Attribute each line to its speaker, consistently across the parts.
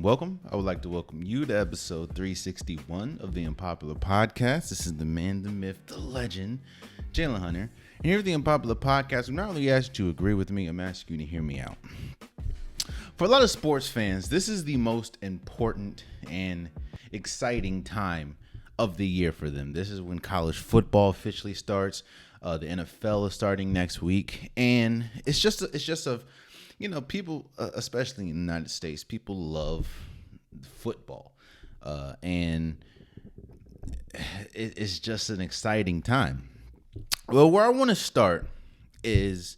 Speaker 1: Welcome. I would like to welcome you to episode 361 of the Unpopular Podcast. This is the man, the myth, the legend, Jalen Hunter. And here at the Unpopular Podcast, I'm not only asking you to agree with me, I'm asking you to hear me out. For a lot of sports fans, this is the most important and exciting time of the year for them. This is when college football officially starts. The NFL is starting next week, and it's just people, especially in the United States, people love football, and it's just an exciting time. Well, where I want to start is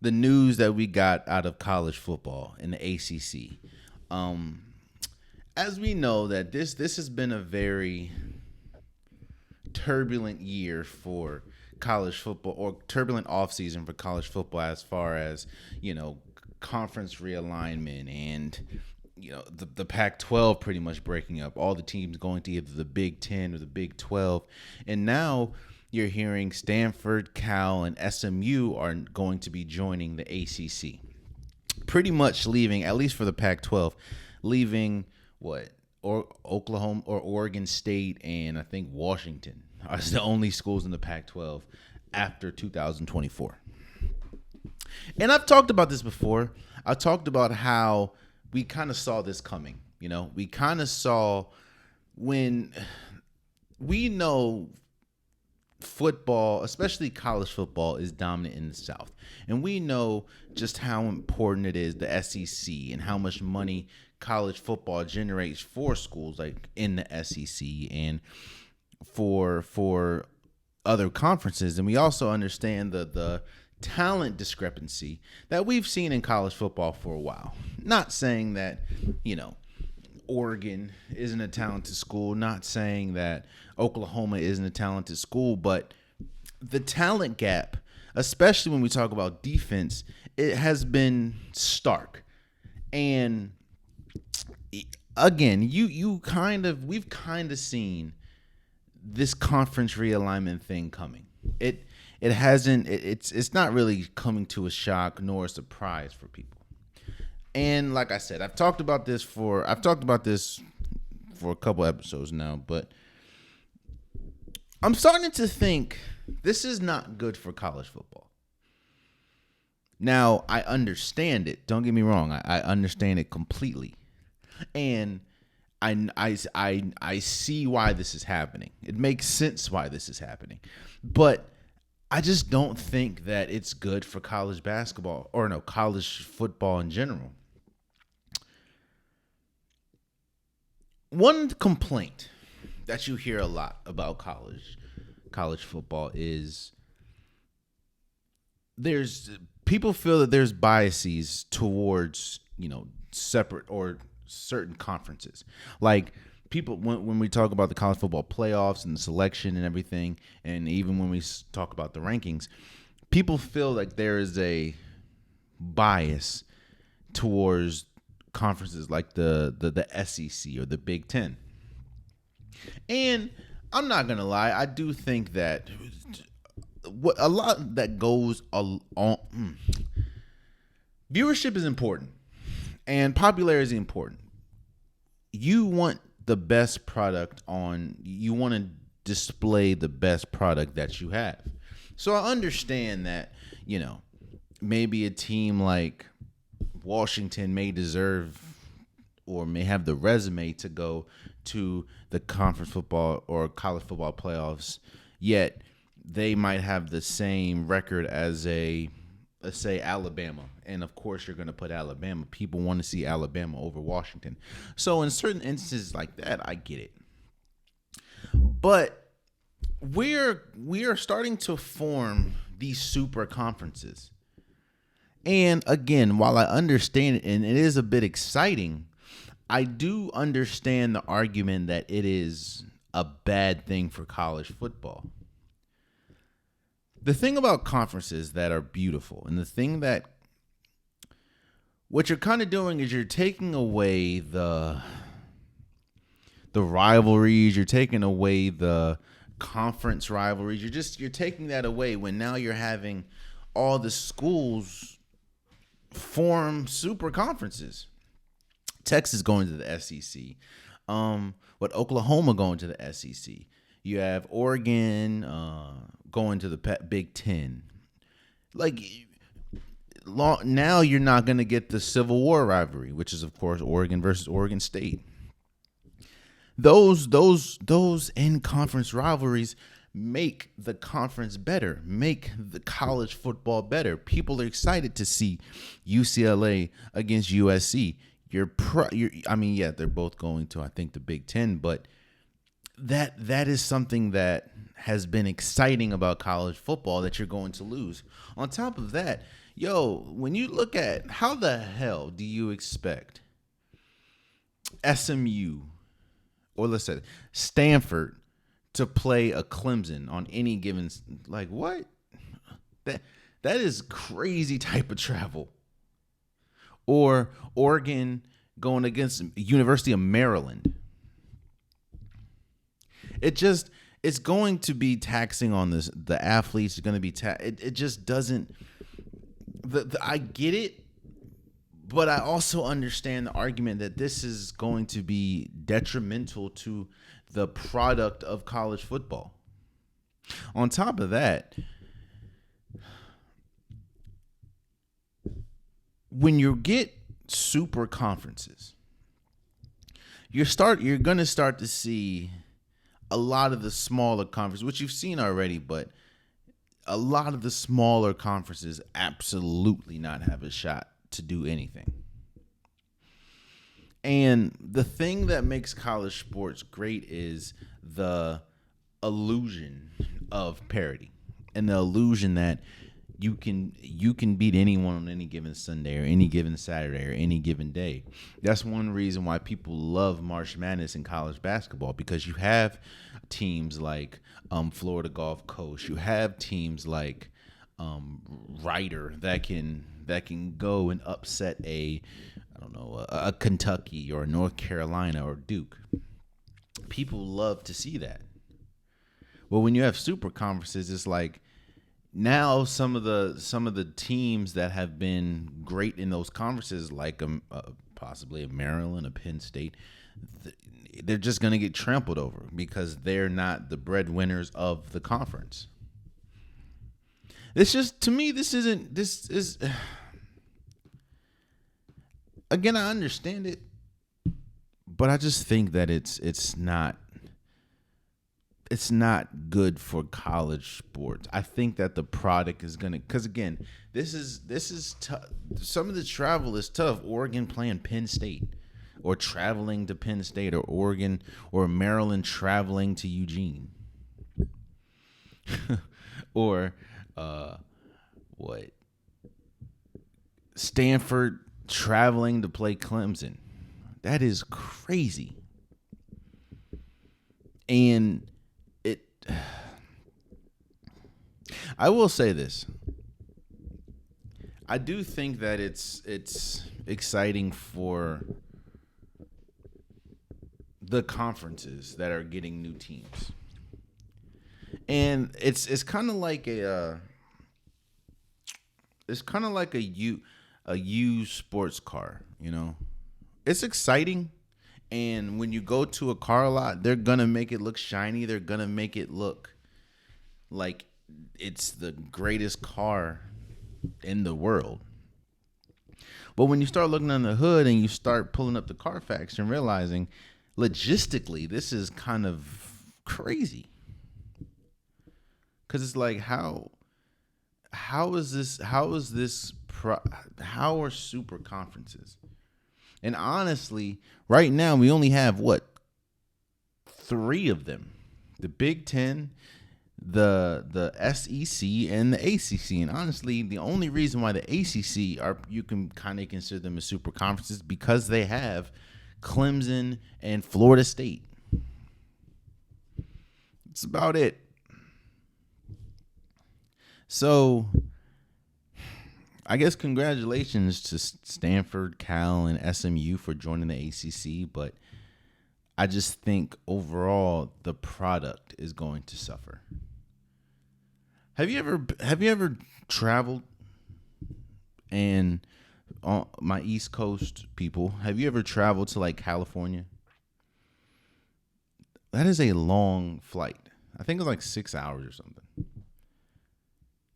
Speaker 1: the news that we got out of college football in the ACC. As we know that this has been a very turbulent year for college football, or turbulent offseason for college football, as far as, conference realignment and, the Pac-12 pretty much breaking up, all the teams going to either the Big 10 or the Big 12. And now you're hearing Stanford, Cal, and SMU are going to be joining the ACC. Pretty much leaving, at least for the Pac-12, leaving Oklahoma or Oregon State and I think Washington are the only schools in the Pac-12 after 2024. And I've talked about this before. I talked about how we kind of saw this coming. We kind of saw when we know football, especially college football, is dominant in the South. And we know just how important it is, the SEC, and how much money college football generates for schools like in the SEC and for other conferences. And we also understand the talent discrepancy that we've seen in college football for a while. Not saying that, Oregon isn't a talented school, not saying that Oklahoma isn't a talented school, but the talent gap, especially when we talk about defense, it has been stark. And again, we've kind of seen this conference realignment thing coming. It's not really coming to a shock nor a surprise for people. And like I said, I've talked about this for a couple episodes now, but I'm starting to think this is not good for college football. Now, I understand it. Don't get me wrong. I understand it completely. And I see why this is happening. It makes sense why this is happening. But I just don't think that it's good for college basketball, or college football in general. One complaint that you hear a lot about college football is people feel that there's biases towards, separate or certain conferences. Like people, when we talk about the college football playoffs and the selection and everything, and even when we talk about the rankings, people feel like there is a bias towards conferences like the SEC or the Big 10. And I'm not gonna lie, I do think that a lot that goes on, viewership is important and popularity is important. You want the best product you want to display the best product that you have. So I understand that, maybe a team like Washington may deserve or may have the resume to go to the conference football or college football playoffs, yet they might have the same record as let's say Alabama. And of course you're going to put Alabama. People want to see Alabama over Washington. So in certain instances like that, I get it. But we are starting to form these super conferences. And again, while I understand it, and it is a bit exciting, I do understand the argument that it is a bad thing for college football. The thing about conferences that are beautiful, and the thing that what you're kind of doing is you're taking away the rivalries, you're taking away the conference rivalries, you're taking that away when now you're having all the schools form super conferences. Texas going to the SEC. What Oklahoma going to the SEC. You have Oregon going to the Big Ten. Like now, you're not going to get the Civil War rivalry, which is of course Oregon versus Oregon State. Those in conference rivalries make the conference better, make the college football better. People are excited to see UCLA against USC. They're both going to, I think, the Big Ten, but that is something that has been exciting about college football that you're going to lose. On top of that, when you look at how the hell do you expect SMU or let's say Stanford to play a Clemson on any given, like, what? That is crazy type of travel. Or Oregon going against University of Maryland. It's going to be taxing on the athletes. It's going to be it just doesn't. I get it, but I also understand the argument that this is going to be detrimental to the product of college football. On top of that, when you get super conferences, you're going to start to see a lot of the smaller conferences, which you've seen already, but a lot of the smaller conferences absolutely not have a shot to do anything. And the thing that makes college sports great is the illusion of parity and the illusion that you can beat anyone on any given Sunday or any given Saturday or any given day. That's one reason why people love March Madness in college basketball, because you have teams like Florida Gulf Coast. You have teams like Ryder that can go and upset a Kentucky or North Carolina or Duke. People love to see that. Well, when you have super conferences, it's like now some of the teams that have been great in those conferences, like possibly a Maryland, a Penn State, they're just going to get trampled over because they're not the breadwinners of the conference. It's just, to me, this is again, I understand it, but I just think that it's not good for college sports. I think that the product is gonna, because again, this is tough. Some of the travel is tough. Oregon playing Penn State, or traveling to Penn State, or Oregon or Maryland traveling to Eugene, or Stanford traveling to play Clemson. That is crazy. And I will say this. I do think that it's exciting for the conferences that are getting new teams. And it's kind of like a used sports car, you know. It's exciting, and when you go to a car lot, they're gonna make it look shiny. They're gonna make it look like it's the greatest car in the world. But when you start looking on the hood and you start pulling up the Carfax and realizing logistically this is kind of crazy, because it's like how are super conferences? And honestly, right now we only have 3 of them: the Big Ten, the SEC, and the ACC. And honestly, the only reason why the ACC you can kind of consider them as super conferences because they have Clemson and Florida State. That's about it. So I guess congratulations to Stanford, Cal, and SMU for joining the ACC, but I just think overall the product is going to suffer. Have you ever traveled and my East Coast people, have you ever traveled to like California? That is a long flight. I think it's like 6 hours or something.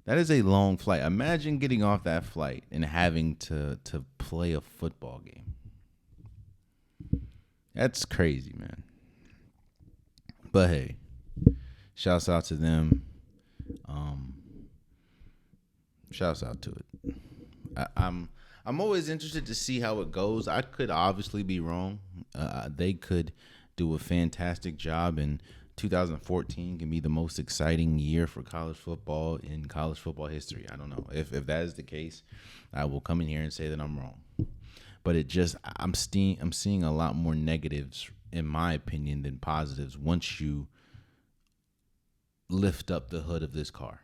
Speaker 1: That is a long flight. Imagine getting off that flight and having to play a football game. That's crazy, man. But hey, shouts out to them. Um, shouts out to it. I'm always interested to see how it goes. I could obviously be wrong. They could do a fantastic job, and 2014 can be the most exciting year for college football in college football history. I don't know if that is the case. I will come in here and say that I'm wrong. But I'm seeing a lot more negatives, in my opinion, than positives once you lift up the hood of this car.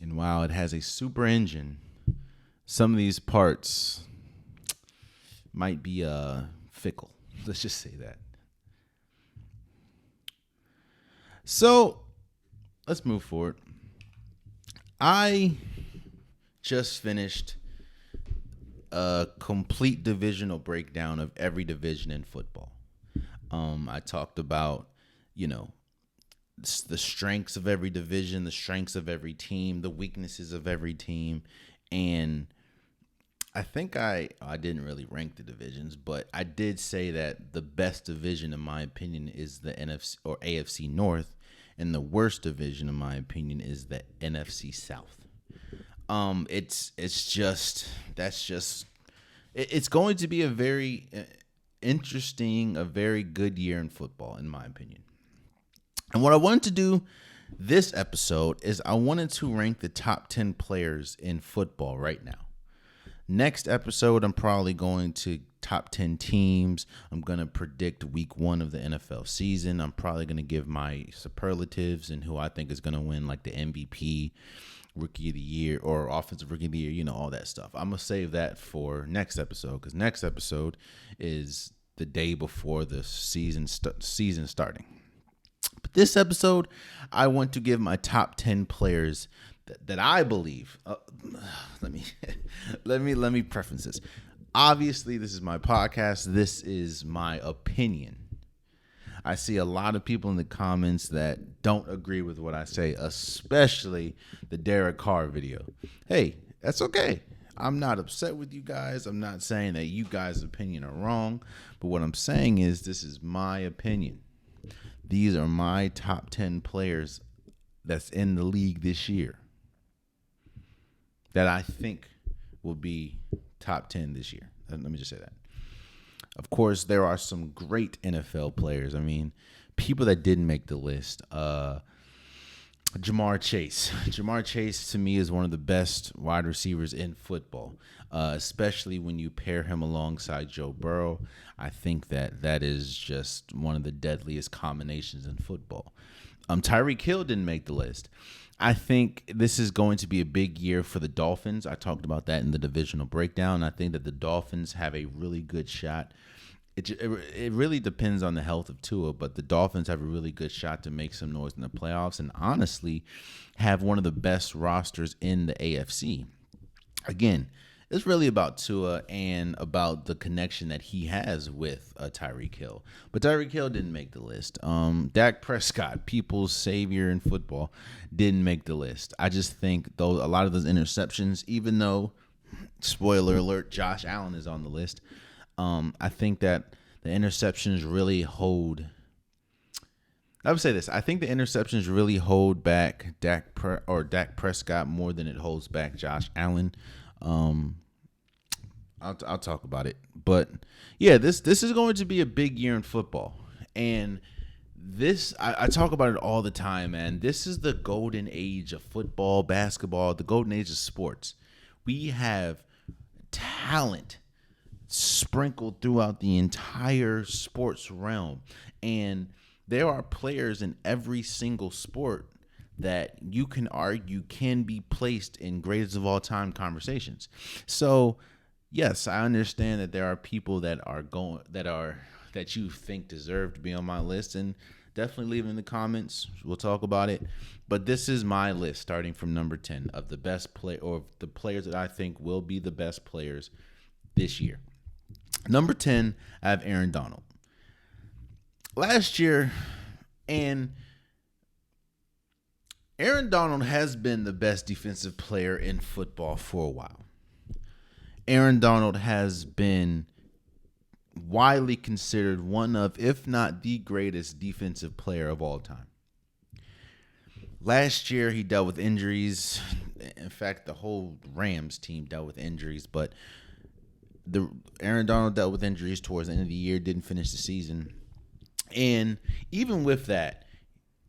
Speaker 1: And while it has a super engine, some of these parts might be fickle. Let's just say that. So let's move forward. I just finished a complete divisional breakdown of every division in football. I talked about, the strengths of every division, the strengths of every team, the weaknesses of every team. And I think I didn't really rank the divisions, but I did say that the best division, in my opinion, is the NFC or AFC North, and the worst division, in my opinion, is the NFC South. It's going to be a very interesting, a very good year in football, in my opinion. And what I wanted to do this episode is I wanted to rank the top 10 players in football right now. Next episode, I'm probably going to top 10 teams. I'm going to predict week 1 of the NFL season. I'm probably going to give my superlatives and who I think is going to win, like the MVP, Rookie of the Year, or Offensive Rookie of the Year, all that stuff. I'm going to save that for next episode, because next episode is the day before the season starting. But this episode, I want to give my top 10 players that I believe. Let me preface this. Obviously, this is my podcast. This is my opinion. I see a lot of people in the comments that don't agree with what I say, especially the Derek Carr video. Hey, that's okay. I'm not upset with you guys. I'm not saying that you guys' opinion are wrong, but what I'm saying is this is my opinion. These are my top 10 players that's in the league this year that I think will be top 10 this year. Let me just say that. Of course, there are some great NFL players. I mean, people that didn't make the list. Jamar Chase. Jamar Chase, to me, is one of the best wide receivers in football, especially when you pair him alongside Joe Burrow. I think that is just one of the deadliest combinations in football. Tyreek Hill didn't make the list. I think this is going to be a big year for the Dolphins. I talked about that in the divisional breakdown. I think that the Dolphins have a really good shot. It really depends on the health of Tua, but the Dolphins have a really good shot to make some noise in the playoffs and honestly have one of the best rosters in the AFC. Again, it's really about Tua and about the connection that he has with Tyreek Hill. But Tyreek Hill didn't make the list. Dak Prescott, people's savior in football, didn't make the list. I just think a lot of those interceptions, even though, spoiler alert, Josh Allen is on the list, I think that the interceptions really hold. I would say this. I think the interceptions really hold back Dak Prescott more than it holds back Josh Allen. I'll talk about it, but yeah, this is going to be a big year in football, and this I talk about it all the time, man. This is the golden age of football, basketball, the golden age of sports. We have talent sprinkled throughout the entire sports realm, and there are players in every single sport that you can argue can be placed in greatest of all time conversations. So yes, I understand that there are people that you think deserve to be on my list, and Definitely leave it in the comments. We'll talk about it. But this is my list starting from number 10 of the best play or the players that I think will be the best players this year. Number 10, I have Aaron Donald. Last year, and Aaron Donald has been the best defensive player in football for a while. Aaron Donald has been widely considered one of, if not the greatest defensive player of all time. Last year, he dealt with injuries. In fact, the whole Rams team dealt with injuries, but Aaron Donald dealt with injuries towards the end of the year, didn't finish the season. And even with that,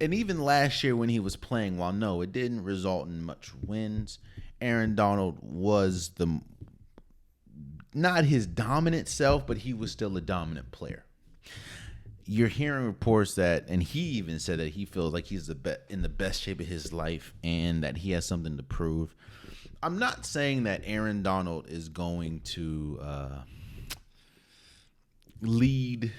Speaker 1: and even last year when he was playing, while no, it didn't result in much wins, Aaron Donald was not his dominant self, but he was still a dominant player. You're hearing reports that, and he even said that he feels like he's in the best shape of his life and that he has something to prove. I'm not saying that Aaron Donald is going to lead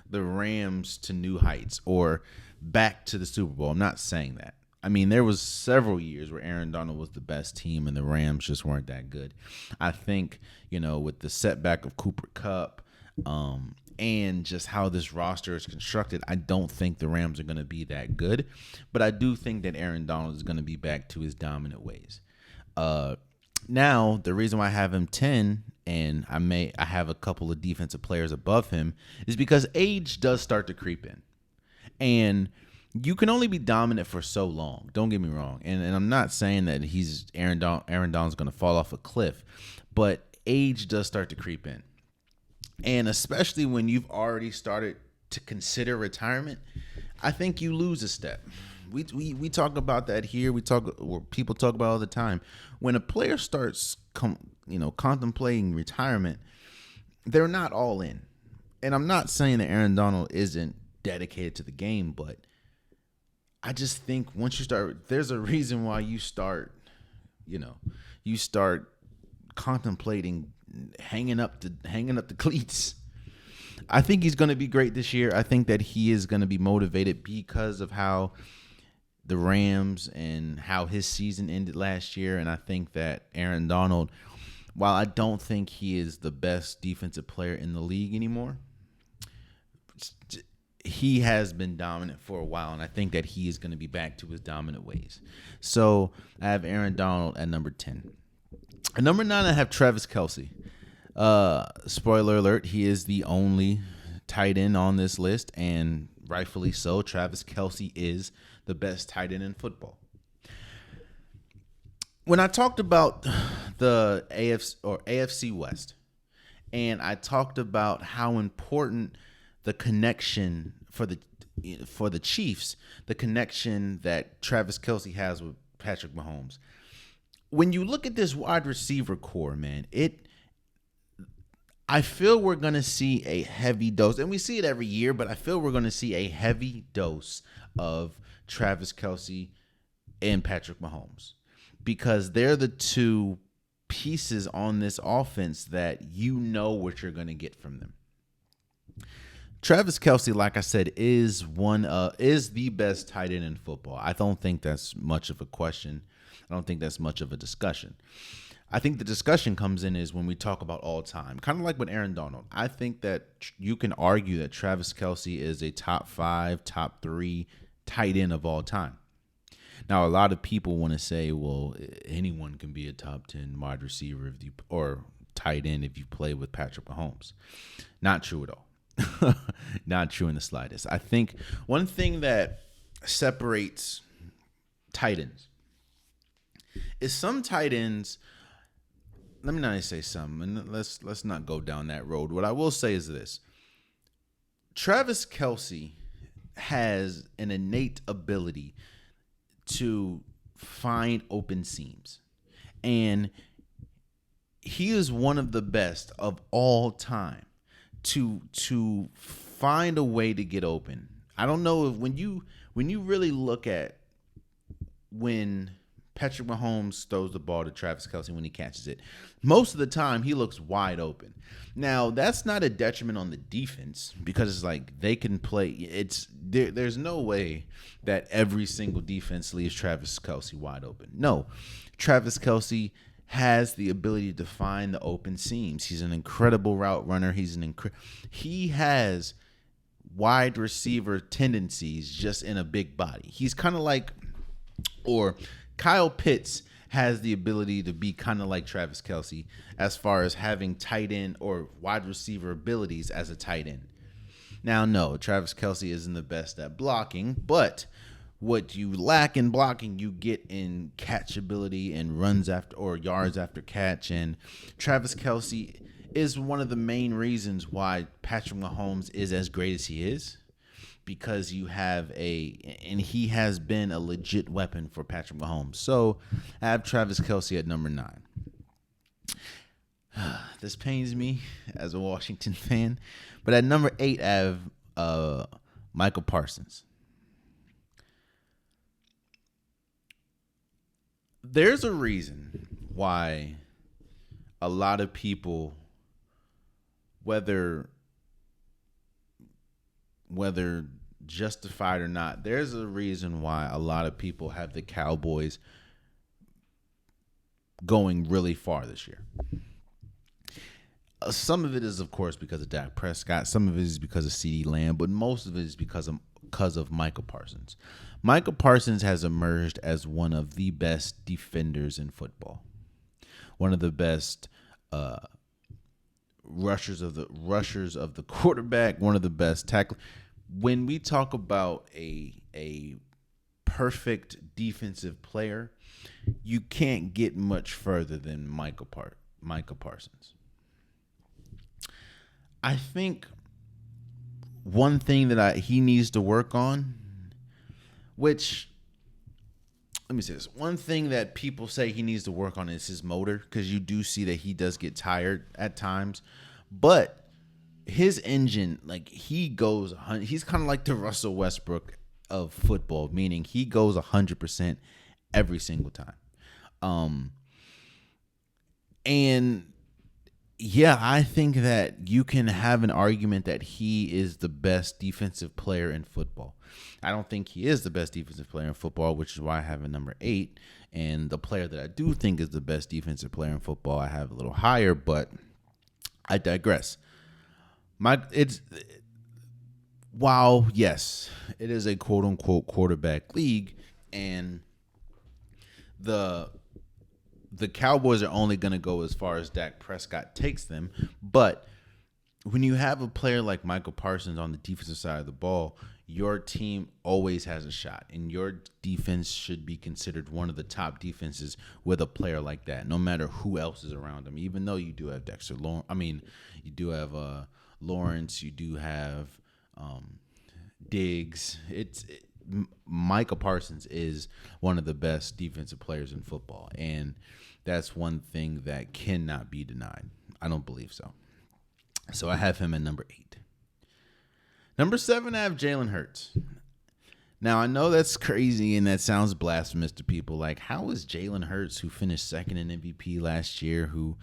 Speaker 1: the Rams to new heights or back to the Super Bowl. I'm not saying that. I mean, there was several years where Aaron Donald was the best team and the Rams just weren't that good. I think, with the setback of Cooper Kupp, and just how this roster is constructed, I don't think the Rams are going to be that good. But I do think that Aaron Donald is going to be back to his dominant ways. Now, the reason why I have him 10 and I have a couple of defensive players above him is because age does start to creep in. And you can only be dominant for so long. Don't get me wrong. And I'm not saying that Aaron Donald's going to fall off a cliff, but age does start to creep in. And especially when you've already started to consider retirement, I think you lose a step. We talk about that here. People talk about it all the time. When a player starts contemplating retirement, they're not all in. And I'm not saying that Aaron Donald isn't dedicated to the game, but I just think once you start, there's a reason why you start contemplating hanging up the cleats. I think he's going to be great this year. I think that he is going to be motivated because of how the Rams and how his season ended last year. And I think that Aaron Donald, while I don't think he is the best defensive player in the league anymore, he has been dominant for a while, and I think that he is going to be back to his dominant ways. So I have Aaron Donald at number 10. At number 9, I have Travis Kelce. Spoiler alert, he is the only tight end on this list, and rightfully so. Travis Kelce is the best tight end in football. When I talked about the AFC West, and I talked about how important the connection for the Chiefs, the connection that Travis Kelce has with Patrick Mahomes. When you look at this wide receiver core, man, I feel we're going to see a heavy dose, and we see it every year, but I feel we're going to see a heavy dose of Travis Kelce and Patrick Mahomes because they're the two pieces on this offense that what you're going to get from them. Travis Kelce, like I said, is the best tight end in football. I don't think that's much of a question. I don't think that's much of a discussion. I think the discussion comes in is when we talk about all time, kind of like with Aaron Donald. I think that you can argue that Travis Kelce is a top 5, top 3 tight end of all time. Now, a lot of people want to say, well, anyone can be a top 10 wide receiver or tight end if you play with Patrick Mahomes. Not true at all. Not true in the slightest. I think one thing that separates tight ends is some tight ends. Let me not say some, and let's not go down that road. What I will say is this: Travis Kelce has an innate ability to find open seams, and he is one of the best of all time to find a way to get open. I don't know if when you really look at when Patrick Mahomes throws the ball to Travis Kelce when he catches it. Most of the time, he looks wide open. Now, that's not a detriment on the defense because it's like they can play. There's no way that every single defense leaves Travis Kelce wide open. No, Travis Kelce has the ability to find the open seams. He's an incredible route runner. He has wide receiver tendencies just in a big body. He's kind of like, or Kyle Pitts has the ability to be kind of like Travis Kelce as far as having tight end or wide receiver abilities as a tight end. Now, no, Travis Kelce isn't the best at blocking, but what you lack in blocking, you get in catchability and runs after or yards after catch. And Travis Kelce is one of the main reasons why Patrick Mahomes is as great as he is, because you have and he has been a legit weapon for Patrick Mahomes. So I have Travis Kelce at number 9. This pains me as a Washington fan, but at number 8, I have Michael Parsons. There's a reason why a lot of people, whether justified or not, there's a reason why a lot of people have the Cowboys going really far this year. Some of it is, of course, because of Dak Prescott. Some of it is because of CeeDee Lamb, but most of it is because of Michael Parsons. Michael Parsons has emerged as one of the best defenders in football, one of the best rushers of the quarterback, one of the best tacklers. When we talk about a perfect defensive player, you can't get much further than Michael Parsons. I think one thing that he needs to work on, which, let me say this. One thing that people say he needs to work on is his motor, because you do see that he does get tired at times. But his engine, like, he's kind of like the Russell Westbrook of football, meaning he goes 100% every single time. And yeah, I think that you can have an argument that he is the best defensive player in football. I don't think he is the best defensive player in football, which is why I have him number 8. And the player that I do think is the best defensive player in football, I have a little higher, but I digress. While, yes, it is a quote-unquote quarterback league, and the Cowboys are only going to go as far as Dak Prescott takes them. But when you have a player like Michael Parsons on the defensive side of the ball, your team always has a shot. And your defense should be considered one of the top defenses with a player like that, no matter who else is around him. Even though you do have you do have Lawrence, you do have Diggs. Micah Parsons is one of the best defensive players in football, and that's one thing that cannot be denied. I don't believe so. So I have him at number 8. Number 7, I have Jalen Hurts. Now, I know that's crazy and that sounds blasphemous to people. Like, how is Jalen Hurts, who finished second in MVP last year, who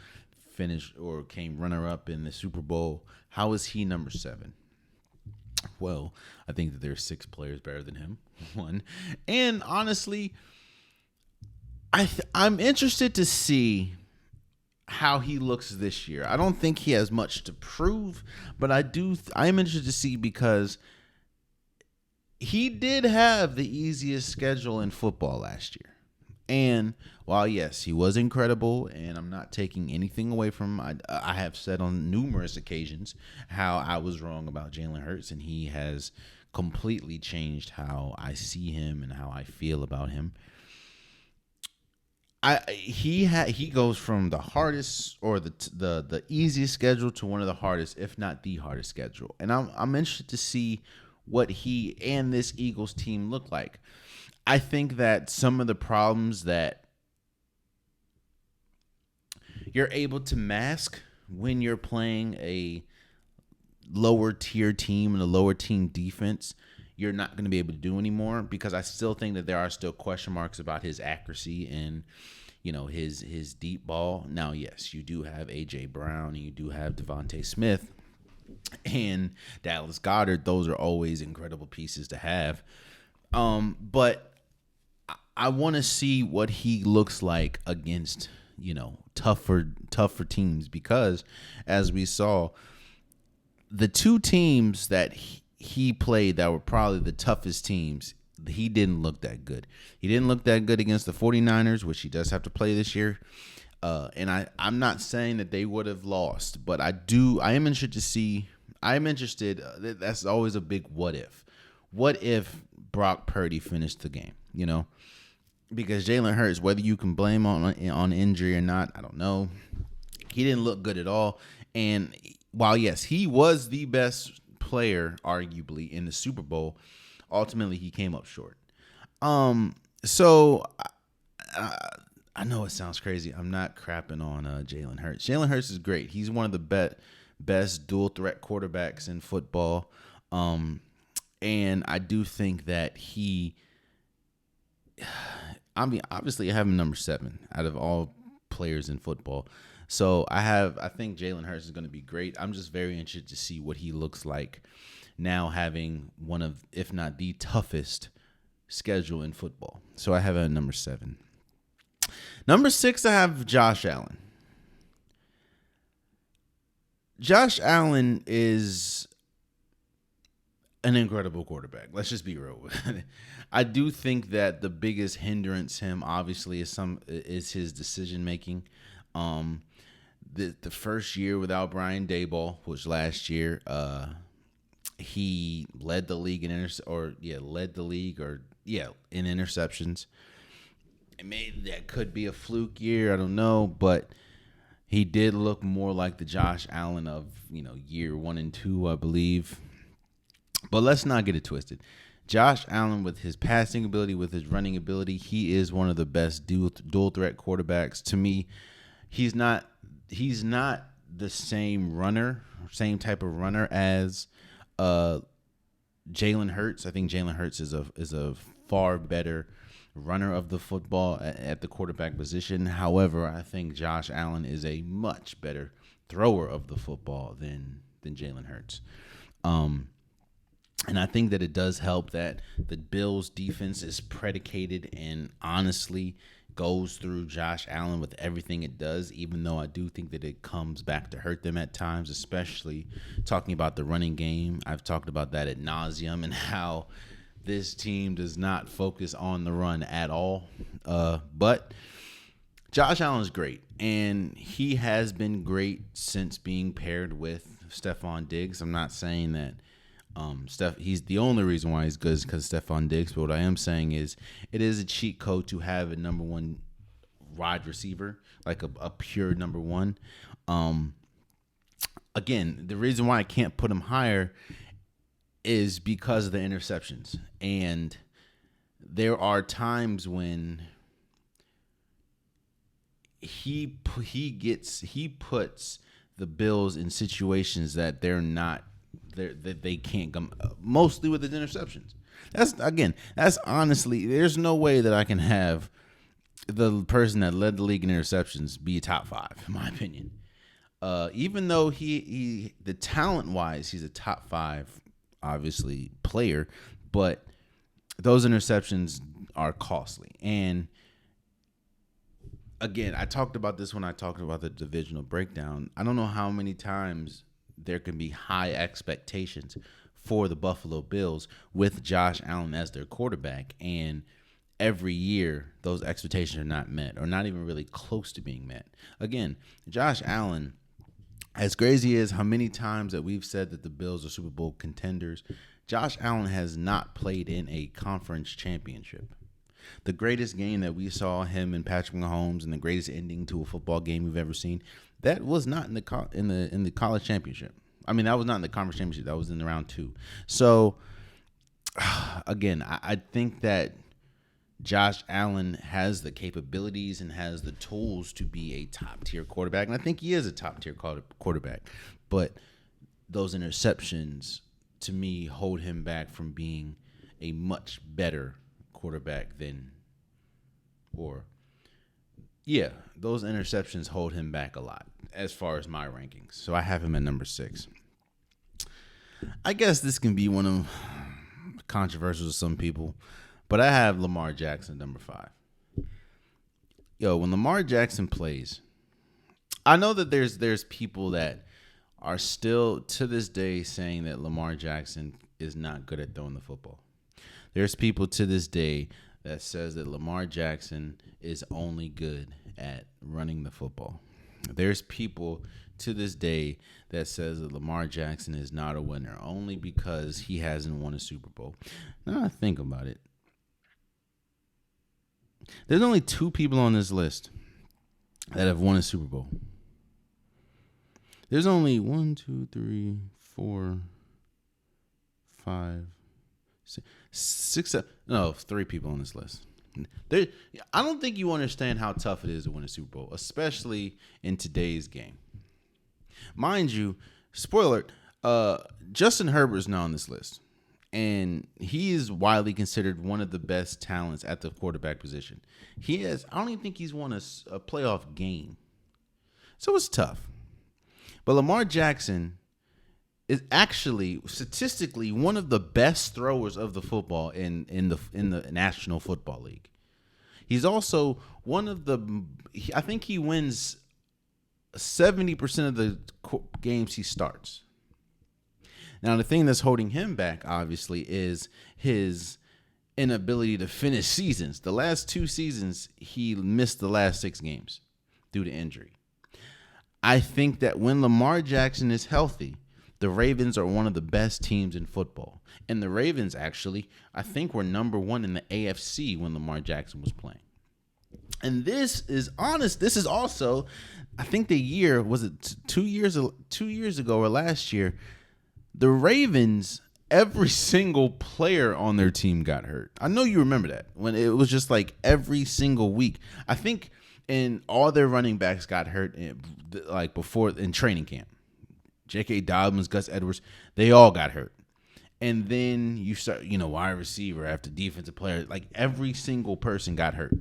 Speaker 1: finished or came runner-up in the Super Bowl, how is he number 7? Well, I think that there's 6 players better than him. One. And honestly, I'm interested to see how he looks this year. I don't think he has much to prove, but I'm interested to see, because he did have the easiest schedule in football last year. And while, yes, he was incredible, and I'm not taking anything away from him, I have said on numerous occasions how I was wrong about Jalen Hurts, and he has completely changed how I see him and how I feel about him. He goes from the hardest or the easiest schedule to one of the hardest, if not the hardest schedule. And I'm interested to see what he and this Eagles team look like. I think that some of the problems that you're able to mask when you're playing a lower tier team and a lower team defense, you're not going to be able to do anymore, because I still think that there are still question marks about his accuracy and, his deep ball. Now, yes, you do have A.J. Brown and you do have Devontae Smith and Dallas Goedert. Those are always incredible pieces to have. But I want to see what he looks like against, tougher teams, because as we saw, the two teams that he played that were probably the toughest teams, he didn't look that good. He didn't look that good against the 49ers, which he does have to play this year. And I'm not saying that they would have lost, but I am interested to see. I'm interested. That's always a big what if. What if Brock Purdy finished the game? Because Jalen Hurts, whether you can blame on injury or not, I don't know. He didn't look good at all. And while, yes, he was the best player, arguably, in the Super Bowl, ultimately he came up short. So I know it sounds crazy. I'm not crapping on Jalen Hurts. Jalen Hurts is great. He's one of the best dual threat quarterbacks in football. And I do think that obviously I have him number 7 out of all players in football. So I think Jalen Hurts is going to be great. I'm just very interested to see what he looks like now, having one of, if not the toughest schedule in football. So I have him at number 7. Number 6, I have Josh Allen. Josh Allen is an incredible quarterback. Let's just be real with it. I do think that the biggest hindrance him, obviously, is his decision making. The first year without Brian Daboll, which last year, he led the league in interceptions. Maybe that could be a fluke year, I don't know, but he did look more like the Josh Allen of, year 1 and 2, I believe. But let's not get it twisted. Josh Allen, with his passing ability, with his running ability, he is one of the best dual threat quarterbacks. To me, he's not the same type of runner as Jalen Hurts. I think Jalen Hurts is a far better runner of the football at the quarterback position. However, I think Josh Allen is a much better thrower of the football than Jalen Hurts. And I think that it does help that the Bills' defense is predicated and honestly goes through Josh Allen with everything it does, even though I do think that it comes back to hurt them at times, especially talking about the running game. I've talked about that ad nauseum and how this team does not focus on the run at all. But Josh Allen is great, and he has been great since being paired with Stephon Diggs. I'm not saying that he's the only reason why he's good is because Stephon Diggs, but what I am saying is it is a cheat code to have a number 1 wide receiver, like a pure number 1. Again, the reason why I can't put him higher is because of the interceptions. And there are times when he puts the Bills in situations that they can't come, mostly with his interceptions. That's honestly, there's no way that I can have the person that led the league in interceptions be a top 5, in my opinion. Even though the talent wise, he's a top 5, obviously, player, but those interceptions are costly. And again, I talked about this when I talked about the divisional breakdown. I don't know how many times there can be high expectations for the Buffalo Bills with Josh Allen as their quarterback, and every year those expectations are not met or not even really close to being met. Again, Josh Allen, as crazy as how many times that we've said that the Bills are Super Bowl contenders, Josh Allen has not played in a conference championship. The greatest game that we saw him and Patrick Mahomes, and the greatest ending to a football game we've ever seen, that was not in the college championship. I mean, that was not in the conference championship. That was in the round 2. So, again, I think that Josh Allen has the capabilities and has the tools to be a top-tier quarterback, and I think he is a top-tier quarterback. But those interceptions, to me, hold him back from being a much better quarterback than, or yeah, those interceptions hold him back a lot as far as my rankings. So I have him at number 6. I guess this can be one of controversial to some people, but I have Lamar Jackson number 5. Yo, when Lamar Jackson plays, I know that there's people that are still to this day saying that Lamar Jackson is not good at throwing the football. There's people to this day that says that Lamar Jackson is only good at running the football. There's people to this day that says that Lamar Jackson is not a winner only because he hasn't won a Super Bowl. Now I think about it. There's only 2 people on this list that have won a Super Bowl. There's only 1, 2, 3, 4, 5, 6, 7, no, 3 people on this list. I don't think you understand how tough it is to win a Super Bowl, especially in today's game. Mind you, spoiler, Justin Herbert is not on this list. And he is widely considered one of the best talents at the quarterback position. I don't even think he's won a playoff game. So it's tough. But Lamar Jackson is actually statistically one of the best throwers of the football in the National Football League. He's also one of I think he wins 70% of the games he starts. Now, the thing that's holding him back, obviously, is his inability to finish seasons. The last 2 seasons, he missed the last 6 games due to injury. I think that when Lamar Jackson is healthy, the Ravens are one of the best teams in football. And the Ravens, actually, I think were number 1 in the AFC when Lamar Jackson was playing. And this is honest. This is also, I think the year, was it 2 years ago or last year, the Ravens, every single player on their team got hurt. I know you remember that, when it was just like every single week. I think all their running backs got hurt before in training camp. J.K. Dobbins, Gus Edwards, they all got hurt. And then you start, wide receiver after defensive player, like every single person got hurt.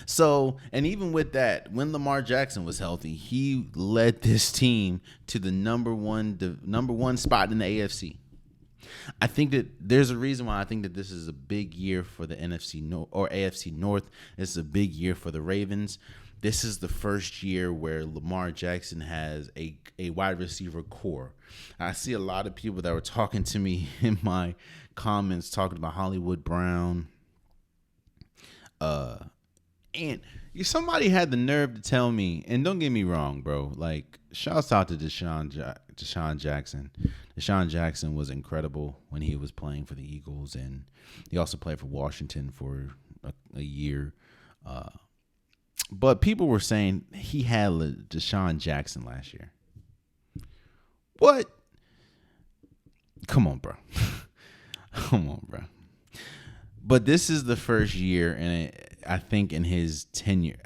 Speaker 1: So, and even with that, when Lamar Jackson was healthy, he led this team to the number one spot in the AFC. I think that there's a reason why I think that this is a big year for the AFC North. This is a big year for the Ravens. This is the first year where Lamar Jackson has a wide receiver core. I see a lot of people that were talking to me in my comments talking about Hollywood Brown. And somebody had the nerve to tell me, and don't get me wrong, bro, like, shouts out to Deshaun Jackson. Deshaun Jackson was incredible when he was playing for the Eagles, and he also played for Washington for a year. But people were saying he had Deshaun Jackson last year. What? Come on, bro. Come on, bro. But this is the first year, and I think in his tenure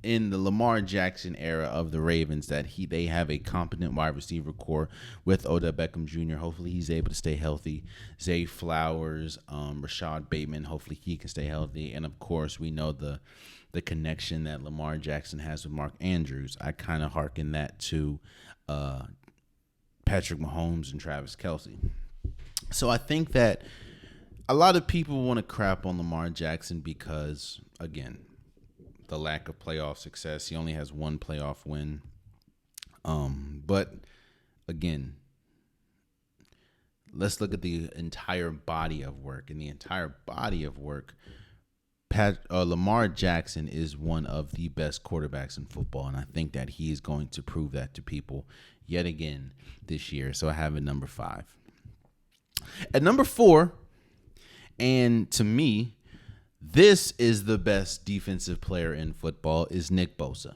Speaker 1: in the Lamar Jackson era of the Ravens, that they have a competent wide receiver core with Odell Beckham Jr. Hopefully he's able to stay healthy. Zay Flowers, Rashad Bateman, hopefully he can stay healthy. And of course, we know the connection that Lamar Jackson has with Mark Andrews. I kind of hearken that to Patrick Mahomes and Travis Kelce. So I think that a lot of people want to crap on Lamar Jackson because, again, the lack of playoff success. He only has 1 playoff win. But, again, let's look at the entire body of work. In the entire body of work, Lamar Jackson is one of the best quarterbacks in football, and I think that he is going to prove that to people yet again this year. So I have it number 5. At number 4, and to me, this is the best defensive player in football, is Nick Bosa.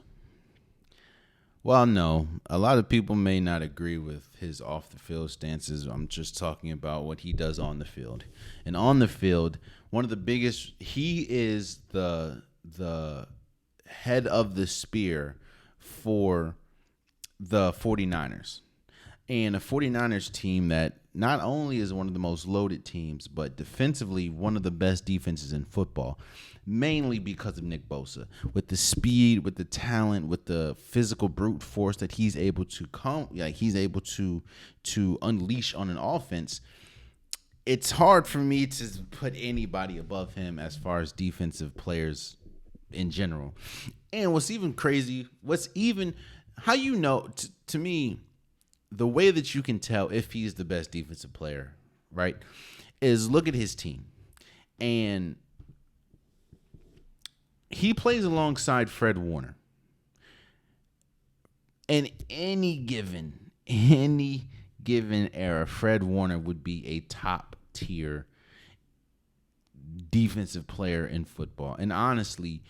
Speaker 1: Well, no, a lot of people may not agree with his off-the-field stances. I'm just talking about what he does on the field. And on the field, one of the biggest, he is the head of the spear for the 49ers. And a 49ers team that not only is one of the most loaded teams, but defensively one of the best defenses in football, mainly because of Nick Bosa. With the speed, with the talent, with the physical brute force that he's able to unleash on an offense, it's hard for me to put anybody above him as far as defensive players in general. And how to me, the way that you can tell if he's the best defensive player, right, is look at his team. And he plays alongside Fred Warner. In any given era, Fred Warner would be a top tier defensive player in football, and honestly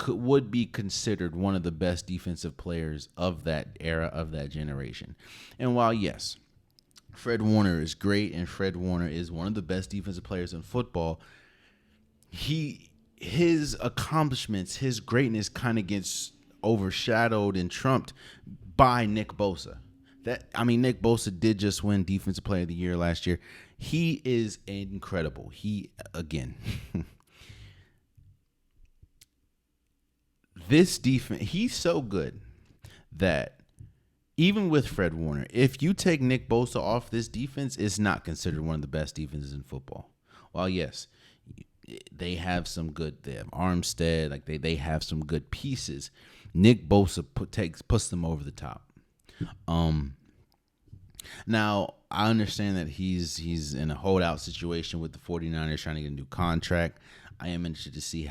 Speaker 1: would be considered one of the best defensive players of that era, of that generation. And while yes, Fred Warner is great and Fred Warner is one of the best defensive players in football, his accomplishments, his greatness kind of gets overshadowed and trumped by Nick Bosa. Nick Bosa did just win Defensive Player of the Year last year. He is incredible. This defense, he's so good that even with Fred Warner, if you take Nick Bosa off this defense, it's not considered one of the best defenses in football. While yes, they have Armstead, like they have some good pieces. Nick Bosa puts them over the top. Now I understand that he's in a holdout situation with the 49ers trying to get a new contract. I am interested to see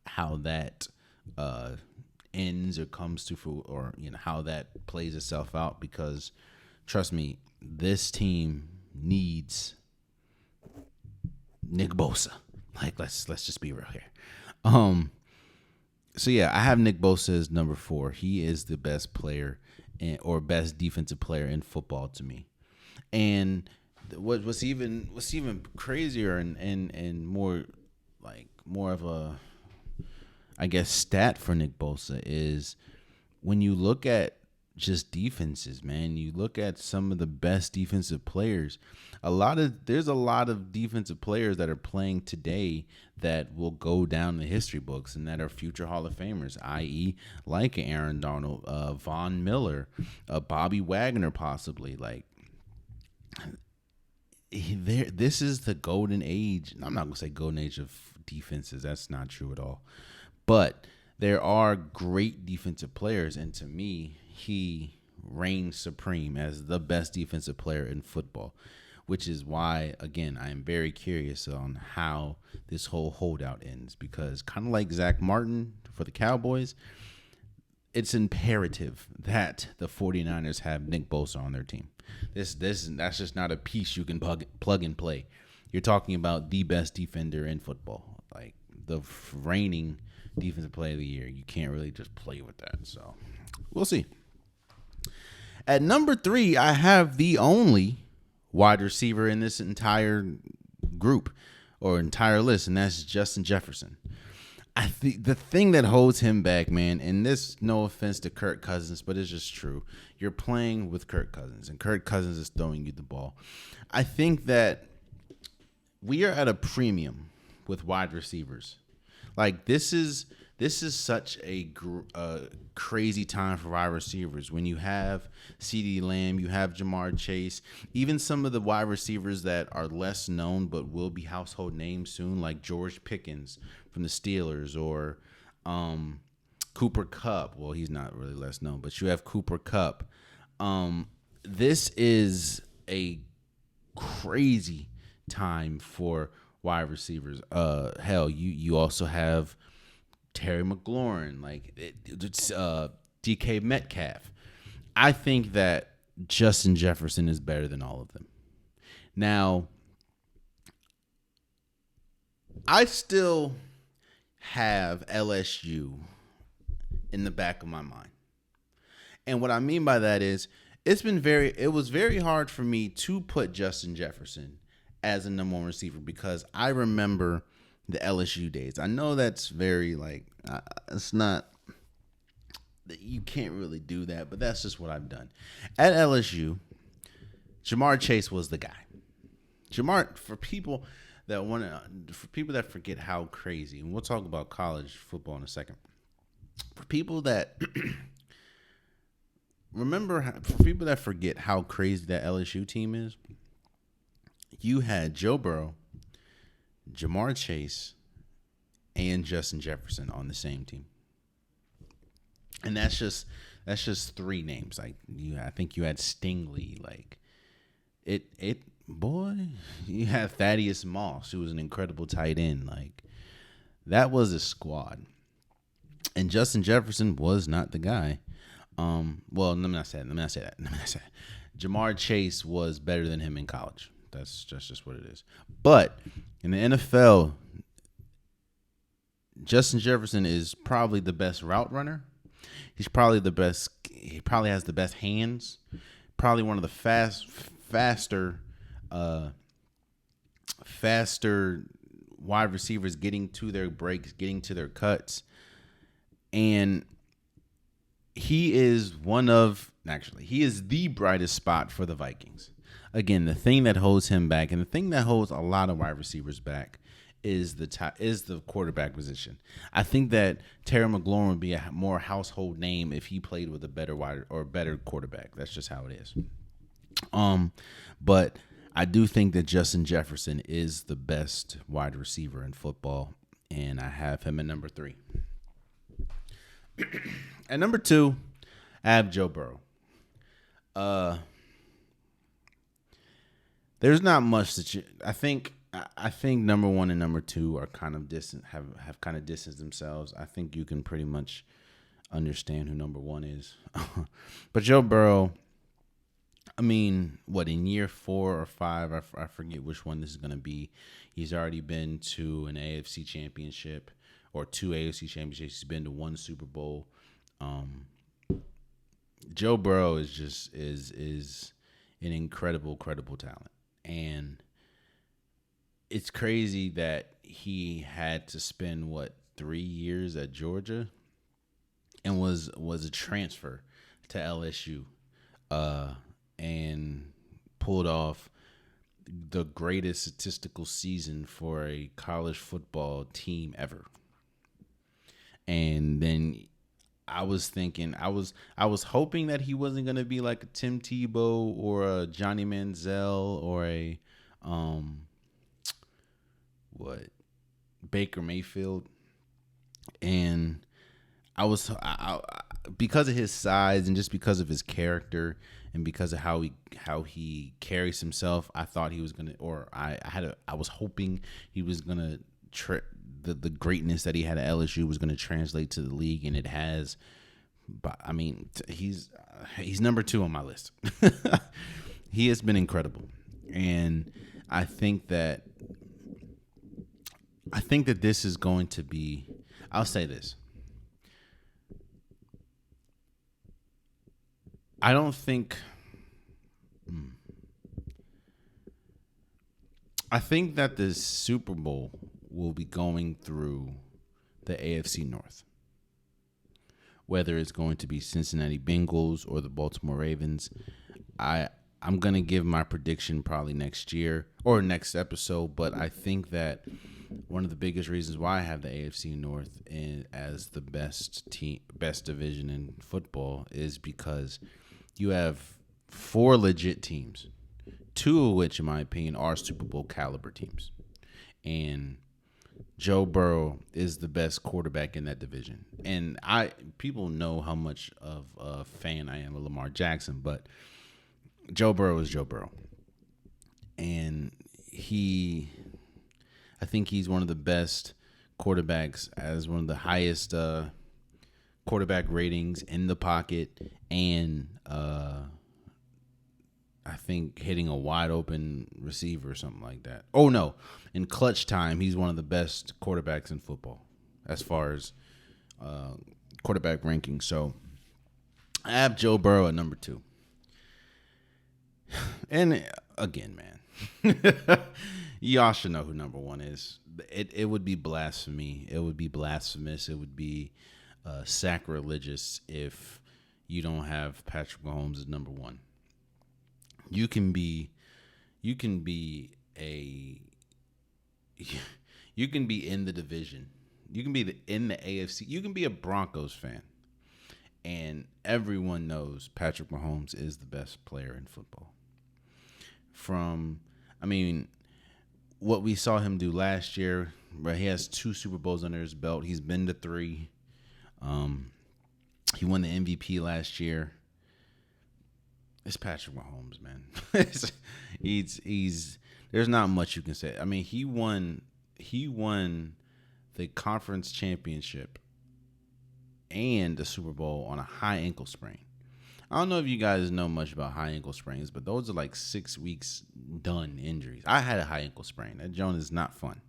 Speaker 1: how that ends or comes to or how that plays itself out, because trust me, this team needs Nick Bosa. Like let's just be real here. So yeah, I have Nick Bosa as number 4. He is the best player or best defensive player in football to me. And what's even crazier and more of a, I guess, stat for Nick Bosa is when you look at just defenses, man, you look at some of the best defensive players. There's a lot of defensive players that are playing today that will go down the history books and that are future Hall of Famers, i.e., like Aaron Donald, Von Miller, Bobby Wagner, possibly. This is the golden age. I'm not gonna say golden age of defenses. That's not true at all. But there are great defensive players, and to me, he reigns supreme as the best defensive player in football, which is why, again, I am very curious on how this whole holdout ends, because kind of like Zach Martin for the Cowboys, it's imperative that the 49ers have Nick Bosa on their team. That's just not a piece you can plug and play. You're talking about the best defender in football, like the reigning defensive player of the year. You can't really just play with that. So we'll see. At number 3, I have the only wide receiver in this entire group or entire list, and that's Justin Jefferson. I think the thing that holds him back, man, and this, no offense to Kirk Cousins, but it's just true. You're playing with Kirk Cousins, and Kirk Cousins is throwing you the ball. I think that we are at a premium with wide receivers. Like this is such a crazy time for wide receivers. When you have CeeDee Lamb, you have Jamar Chase, even some of the wide receivers that are less known but will be household names soon, like George Pickens from the Steelers, or Cooper Kupp. Well, he's not really less known, but you have Cooper Kupp. This is a crazy time for wide receivers. Hell, you also have Terry McLaurin, DK Metcalf. I think that Justin Jefferson is better than all of them. Now, I still have LSU in the back of my mind. And what I mean by that is it was very hard for me to put Justin Jefferson as a number 1 receiver, because I remember the LSU days. I know that's very it's not, you can't really do that, but that's just what I've done. At LSU, Jamar Chase was the guy. Jamar, for people that forget how crazy, and we'll talk about college football in a second. For people that for people that forget how crazy that LSU team is, you had Joe Burrow, Jamar Chase, and Justin Jefferson on the same team, and that's just three names. Like I think you had Stingley. Like it. Boy, you had Thaddeus Moss, who was an incredible tight end. Like that was a squad, and Justin Jefferson was not the guy. Well, let me not say that. Jamar Chase was better than him in college. That's just what it is. But in the NFL, Justin Jefferson is probably the best route runner. He's probably the best. He probably has the best hands. Probably one of the faster wide receivers getting to their breaks, getting to their cuts. And he is he is the brightest spot for the Vikings. Again, the thing that holds him back and the thing that holds a lot of wide receivers back is the quarterback position. I think that Terry McLaurin would be a more household name if he played with a better quarterback. That's just how it is. But I do think that Justin Jefferson is the best wide receiver in football, and I have him at number 3. At number 2, I have Joe Burrow. There's not much that I think number 1 and number 2 are kind of distant, have kind of distanced themselves. I think you can pretty much understand who number 1 is. But Joe Burrow, I mean, in year 4 or 5, I forget which one this is going to be. He's already been to an AFC championship or 2 AFC championships. He's been to 1 Super Bowl. Joe Burrow is an incredible talent. And it's crazy that he had to spend 3 years at Georgia and was a transfer to LSU. And pulled off the greatest statistical season for a college football team ever. And then I was hoping that he wasn't going to be like a Tim Tebow or a Johnny Manziel or a Baker Mayfield. And I because of his size and just because of his character and because of how he carries himself, I thought he was gonna, or I was hoping he was gonna the greatness that he had at LSU was gonna translate to the league, and it has. But I mean, he's number 2 on my list. He has been incredible, and I think that this is going to be. I'll say this. I don't think. I think that the Super Bowl will be going through the AFC North. Whether it's going to be Cincinnati Bengals or the Baltimore Ravens, I'm going to give my prediction probably next year or next episode, but I think that one of the biggest reasons why I have the AFC North as the best division in football is because you have 4 legit teams, 2 of which, in my opinion, are Super Bowl caliber teams. And Joe Burrow is the best quarterback in that division. And people know how much of a fan I am of Lamar Jackson, but Joe Burrow is Joe Burrow. And I think he's one of the best quarterbacks, as one of the highest quarterback ratings in the pocket, and I think hitting a wide open receiver or something like that. Oh no, in clutch time, he's one of the best quarterbacks in football as far as quarterback ranking. So I have Joe Burrow at number 2. And again, man, y'all should know who number 1 is. It would be blasphemy. It would be blasphemous. It would be sacrilegious if you don't have Patrick Mahomes as number 1. You can be you can be a you can be in the division. You can be in the AFC. You can be a Broncos fan, and everyone knows Patrick Mahomes is the best player in football. From, I mean, what we saw him do last year, where he has 2 Super Bowls under his belt. He's been to 3. Um, he won the MVP last year. It's Patrick Mahomes, man. he's there's not much you can say. I mean, he won the conference championship and the Super Bowl on a high ankle sprain. I don't know if you guys know much about high ankle sprains, but those are like 6 weeks done injuries. I had a high ankle sprain. That joint is not fun.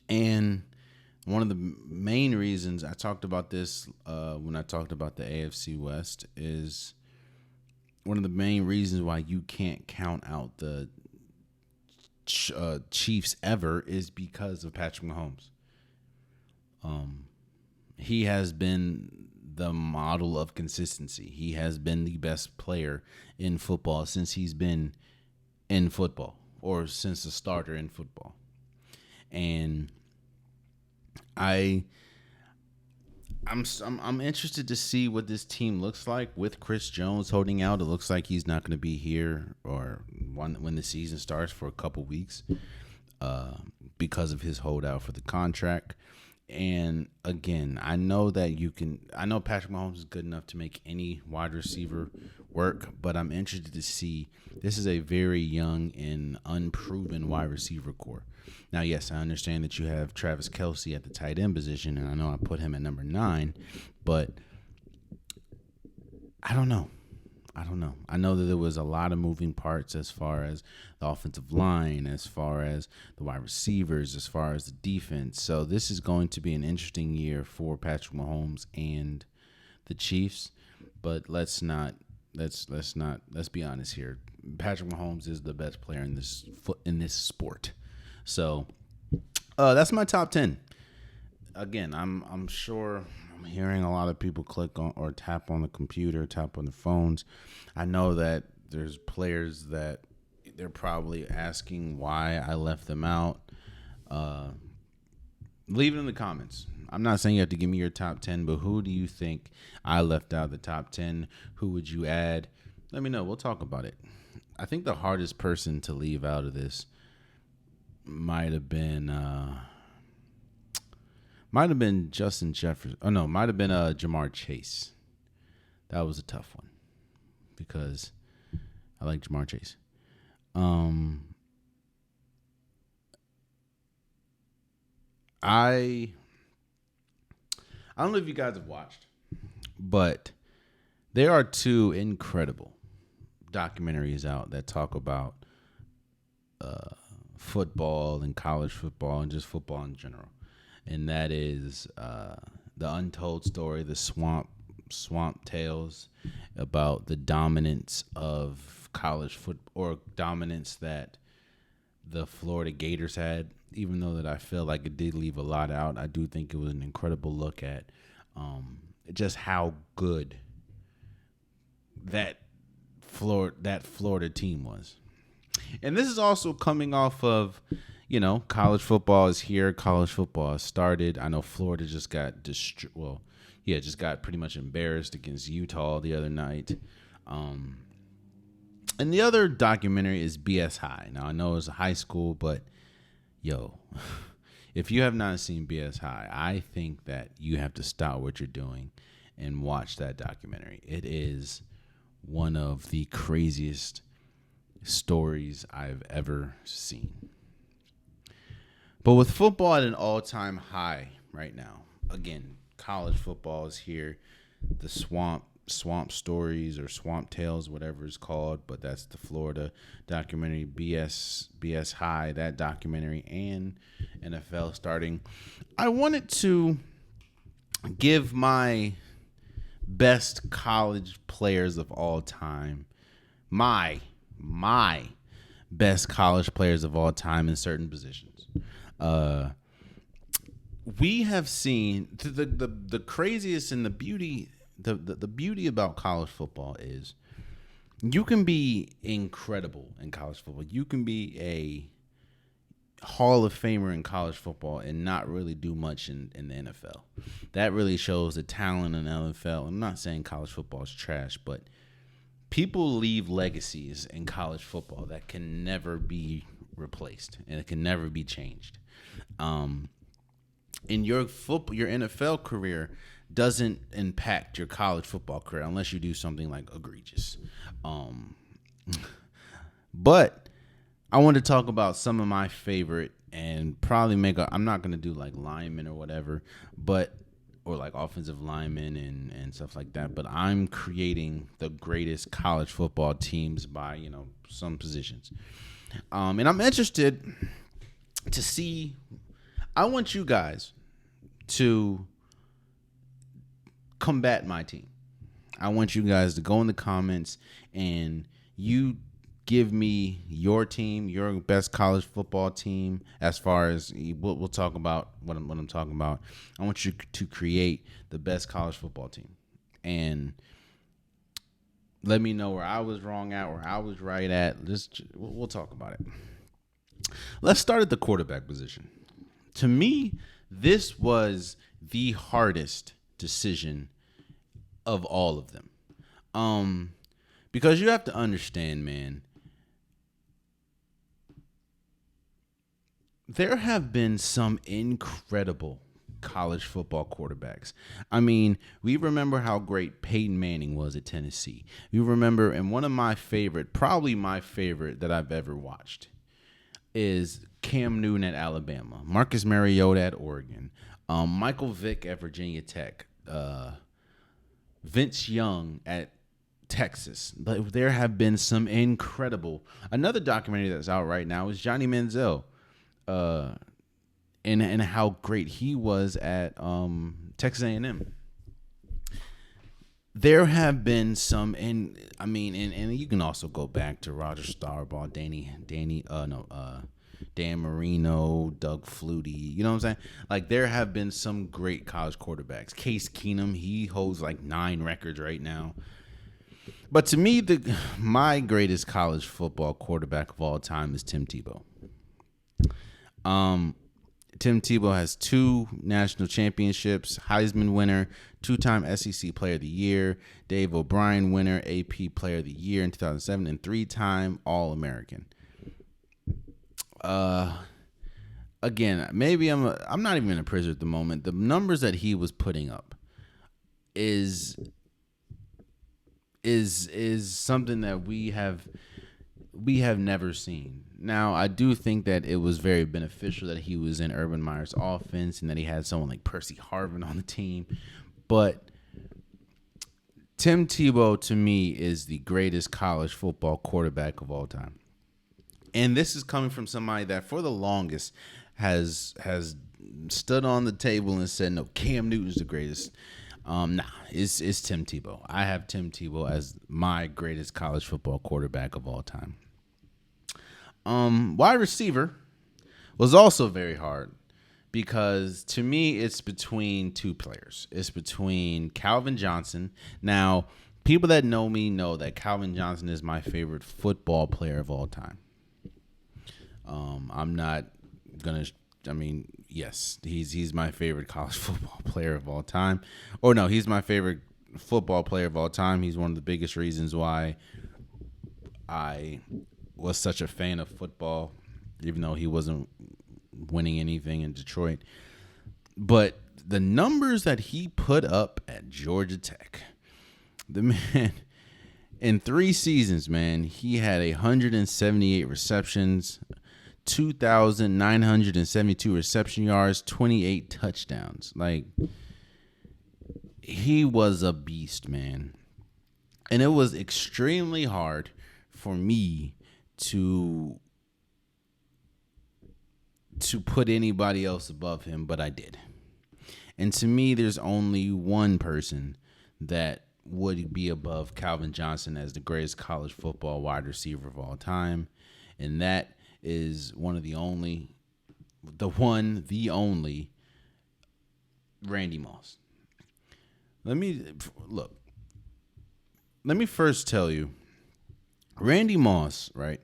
Speaker 1: And one of the main reasons I talked about this when I talked about the AFC West is one of the main reasons why you can't count out the Chiefs ever is because of Patrick Mahomes. He has been the model of consistency. He has been the best player in football since he's been in football, or since the starter in football. And I'm interested to see what this team looks like with Chris Jones holding out. It looks like he's not going to be here or when the season starts for a couple weeks because of his holdout for the contract. And again, I know Patrick Mahomes is good enough to make any wide receiver work, but I'm interested to see. This is a very young and unproven wide receiver core. Now, yes, I understand that you have Travis Kelce at the tight end position, and I know I put him at number 9, but I don't know. I know that there was a lot of moving parts as far as the offensive line, as far as the wide receivers, as far as the defense. So this is going to be an interesting year for Patrick Mahomes and the Chiefs. But let's be honest here. Patrick Mahomes is the best player in this sport. So that's my top 10. Again, I'm sure I'm hearing a lot of people click on or tap on the computer, tap on the phones. I know that there's players that they're probably asking why I left them out. Leave it in the comments. I'm not saying you have to give me your top 10, but who do you think I left out of the top 10? Who would you add? Let me know. We'll talk about it. I think the hardest person to leave out of this might have been Justin Jefferson. Oh no, might have been Jamar Chase. That was a tough one because I like Jamar Chase. I don't know if you guys have watched, but there are 2 incredible documentaries out that talk about football and college football and just football in general. And that is The Untold Story, the Swamp Tales, about the dominance of college football, or dominance that the Florida Gators had. Even though that I feel like it did leave a lot out, I do think it was an incredible look at just how good that Florida team was. And this is also coming off of, college football is here. College football has started. I know Florida just got just got pretty much embarrassed against Utah the other night. And the other documentary is BS High. Now, I know it's a high school, but, if you have not seen BS High, I think that you have to stop what you're doing and watch that documentary. It is one of the craziest stories I've ever seen. But with football at an all-time high right now, again, college football is here. The swamp stories or swamp tales, whatever it's called, but that's the Florida documentary. BS High, that documentary, and NFL starting. I wanted to give my best college players of all time, my best college players of all time in certain positions. We have seen the craziest and the the beauty about college football is you can be incredible in college football. You can be a Hall of Famer in college football and not really do much in the NFL. That really shows the talent in the NFL. I'm not saying college football is trash, but people leave legacies in college football that can never be replaced and it can never be changed. In your NFL career doesn't impact your college football career unless you do something like egregious. But I want to talk about some of my favorite and probably I'm not going to do like linemen or whatever, or like offensive linemen and stuff like that. But I'm creating the greatest college football teams by, some positions. And I'm interested to see, I want you guys to combat my team. I want you guys to go in the comments and you give me your team, your best college football team. As far as we'll talk about what I'm talking about. I want you to create the best college football team, and let me know where I was wrong at, where I was right at. We'll talk about it. Let's start at the quarterback position. To me, this was the hardest decision of all of them. Because you have to understand, man, there have been some incredible college football quarterbacks. I mean, we remember how great Peyton Manning was at Tennessee. We remember, and one of my favorite, probably my favorite that I've ever watched, is Cam Newton at Alabama, Marcus Mariota at Oregon, Michael Vick at Virginia Tech, Vince Young at Texas. But there have been some incredible. Another documentary that's out right now is Johnny Manziel, and how great he was at Texas A&M. There have been some, and you can also go back to Roger Staubach, Dan Marino, Doug Flutie. You know what I'm saying? Like, there have been some great college quarterbacks. Case Keenum, he holds like 9 records right now. But to me, my greatest college football quarterback of all time is Tim Tebow. Tim Tebow has 2 national championships, Heisman winner, 2-time SEC Player of the Year, Dave O'Brien winner, AP Player of the Year in 2007, and 3-time All-American. Again, maybe I'm not even in a prison at the moment. The numbers that he was putting up is something that we have never seen. Now, I do think that it was very beneficial that he was in Urban Meyer's offense and that he had someone like Percy Harvin on the team. But Tim Tebow, to me, is the greatest college football quarterback of all time. And this is coming from somebody that for the longest has stood on the table and said, no, Cam Newton's the greatest. It's Tim Tebow. I have Tim Tebow as my greatest college football quarterback of all time. Wide receiver was also very hard because to me it's between 2 players. It's between Calvin Johnson. Now, people that know me know that Calvin Johnson is my favorite football player of all time. I'm not gonna. Yes, he's my favorite college football player of all time. Or no, he's my favorite football player of all time. He's one of the biggest reasons why I was such a fan of football, even though he wasn't winning anything in Detroit. But the numbers that he put up at Georgia Tech, the man, in 3 seasons, man, he had 178 receptions, 2,972 reception yards, 28 touchdowns. Like, he was a beast, man. And it was extremely hard for me to put anybody else above him, but I did. And to me, there's only one person that would be above Calvin Johnson as the greatest college football wide receiver of all time, and that is the only Randy Moss. Let me look. Let me first tell you, Randy Moss, right?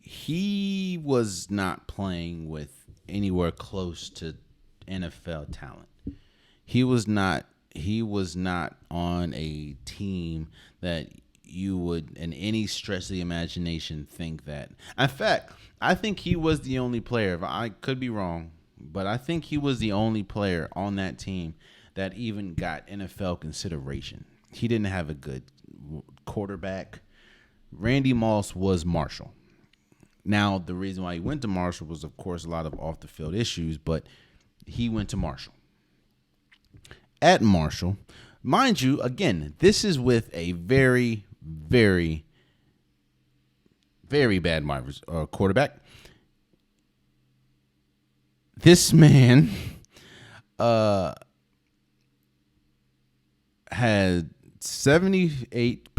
Speaker 1: He was not playing with anywhere close to NFL talent. He was not. He was not on a team that you would, in any stretch of the imagination, think that. In fact, I think he was the only player. I could be wrong, but I think he was the only player on that team that even got NFL consideration. He didn't have a good quarterback. Randy Moss was Marshall. Now, the reason why he went to Marshall was, of course, a lot of off the field issues, but he went to Marshall. At Marshall, mind you, again, this is with a very, very, very bad quarterback. This man had 78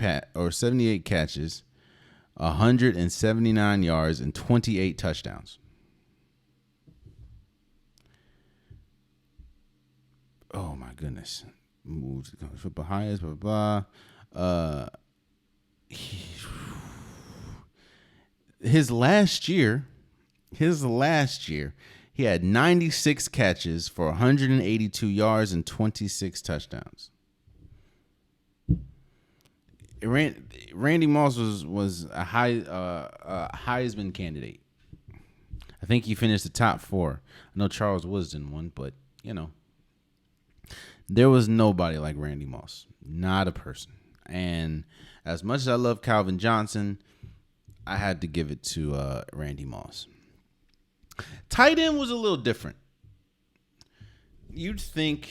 Speaker 1: catches, 179 yards, and 28 touchdowns. Oh my goodness! Moved to college football highest, blah blah blah. His last year, he had 96 catches for 182 yards and 26 touchdowns. Randy Moss was a Heisman candidate. I think he finished the top 4. I know Charles Woodson won, but there was nobody like Randy Moss. Not a person. And as much as I love Calvin Johnson, I had to give it to Randy Moss. Tight end was a little different. You'd think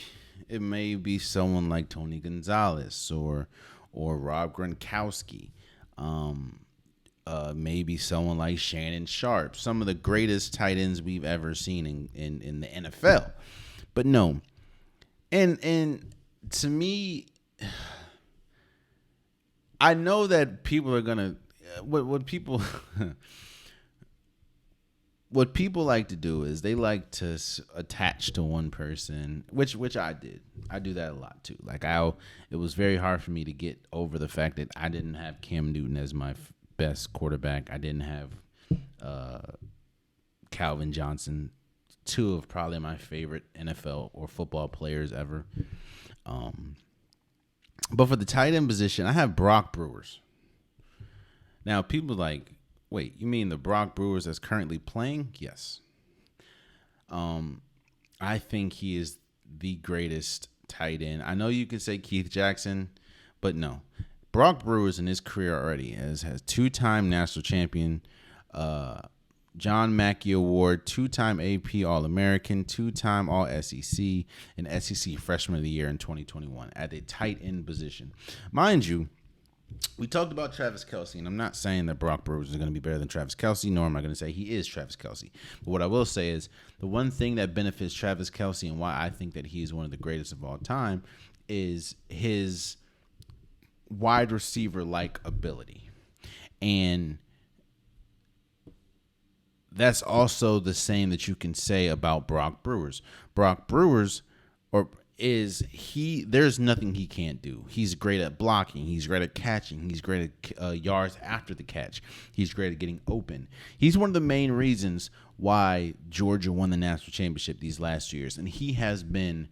Speaker 1: it may be someone like Tony Gonzalez or Rob Gronkowski. Maybe someone like Shannon Sharp. Some of the greatest tight ends we've ever seen in the NFL. But no. And to me, I know that people are gonna what people what people like to do is they like to attach to one person, which I did. I do that a lot too. Like it was very hard for me to get over the fact that I didn't have Cam Newton as my best quarterback. I didn't have Calvin Johnson. 2 of probably my favorite NFL or football players ever. But for the tight end position, I have Brock Brewers. Now, people like, wait, you mean the Brock Brewers that's currently playing? Yes. I think he is the greatest tight end. I know you can say Keith Jackson, but no. Brock Brewers in his career already has 2-time national champion, John Mackey Award, 2-time AP All-American, 2-time All-SEC, and SEC Freshman of the Year in 2021 at the tight end position. Mind you, we talked about Travis Kelce, and I'm not saying that Brock Brewers is going to be better than Travis Kelce, nor am I going to say he is Travis Kelce. But what I will say is the one thing that benefits Travis Kelce and why I think that he is one of the greatest of all time is his wide receiver-like ability. And that's also the same that you can say about Brock Brewers. Brock Brewers there's nothing he can't do. He's great at blocking. He's great at catching. He's great at yards after the catch. He's great at getting open. He's one of the main reasons why Georgia won the national championship these last years. And he has been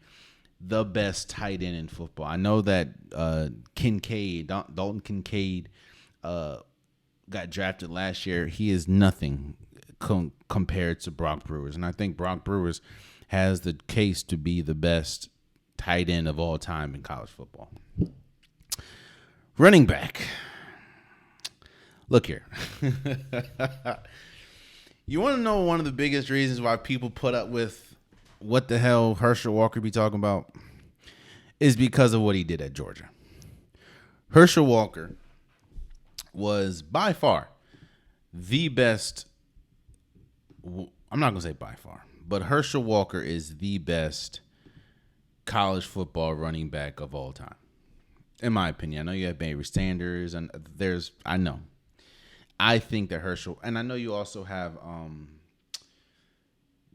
Speaker 1: the best tight end in football. I know that Dalton Kincaid got drafted last year. He is nothing compared to Brock Brewers. And I think Brock Brewers has the case to be the best tight end of all time in college football. Running back. Look here. You want to know one of the biggest reasons why people put up with what the hell Herschel Walker be talking about? Is because of what he did at Georgia. Herschel Walker was by far the best. I'm not going to say by far, but Herschel Walker is the best college football running back of all time, in my opinion. I know you have Barry Sanders, and I think that Herschel, and I know you also have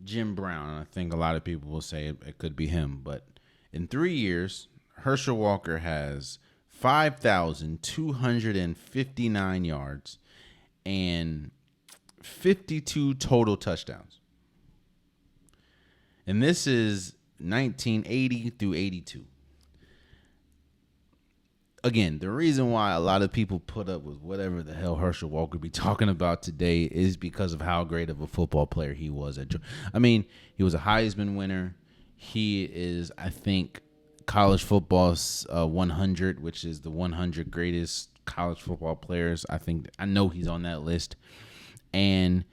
Speaker 1: Jim Brown, and I think a lot of people will say it could be him, but in 3 years, Herschel Walker has 5,259 yards and 52 total touchdowns. And this is 1980 through 82. Again, the reason why a lot of people put up with whatever the hell Herschel Walker be talking about today is because of how great of a football player he was. He was a Heisman winner. He is, I think, college football's 100, which is the 100 greatest college football players. I know he's on that list. And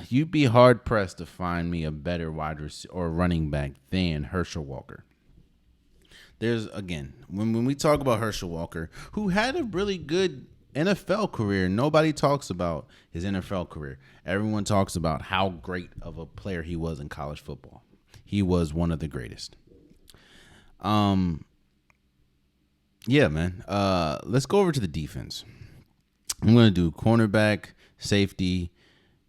Speaker 1: you'd be hard pressed to find me a better wide receiver or running back than Herschel Walker. There's, again, when we talk about Herschel Walker, who had a really good NFL career, nobody talks about his NFL career. Everyone talks about how great of a player he was in college football. He was one of the greatest. Yeah, man. Let's go over to the defense. I'm going to do cornerback, safety,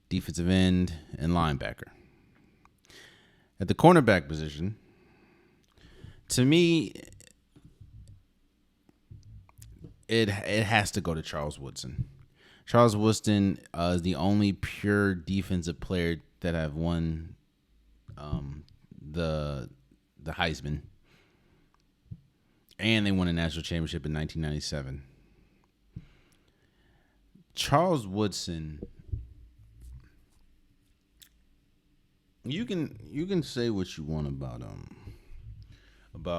Speaker 1: defensive end, and linebacker. At the cornerback position, to me, it has to go to Charles Woodson. Charles Woodson is the only pure defensive player that have won the Heisman, and they won a national championship in 1997. Charles Woodson, you can say what you want about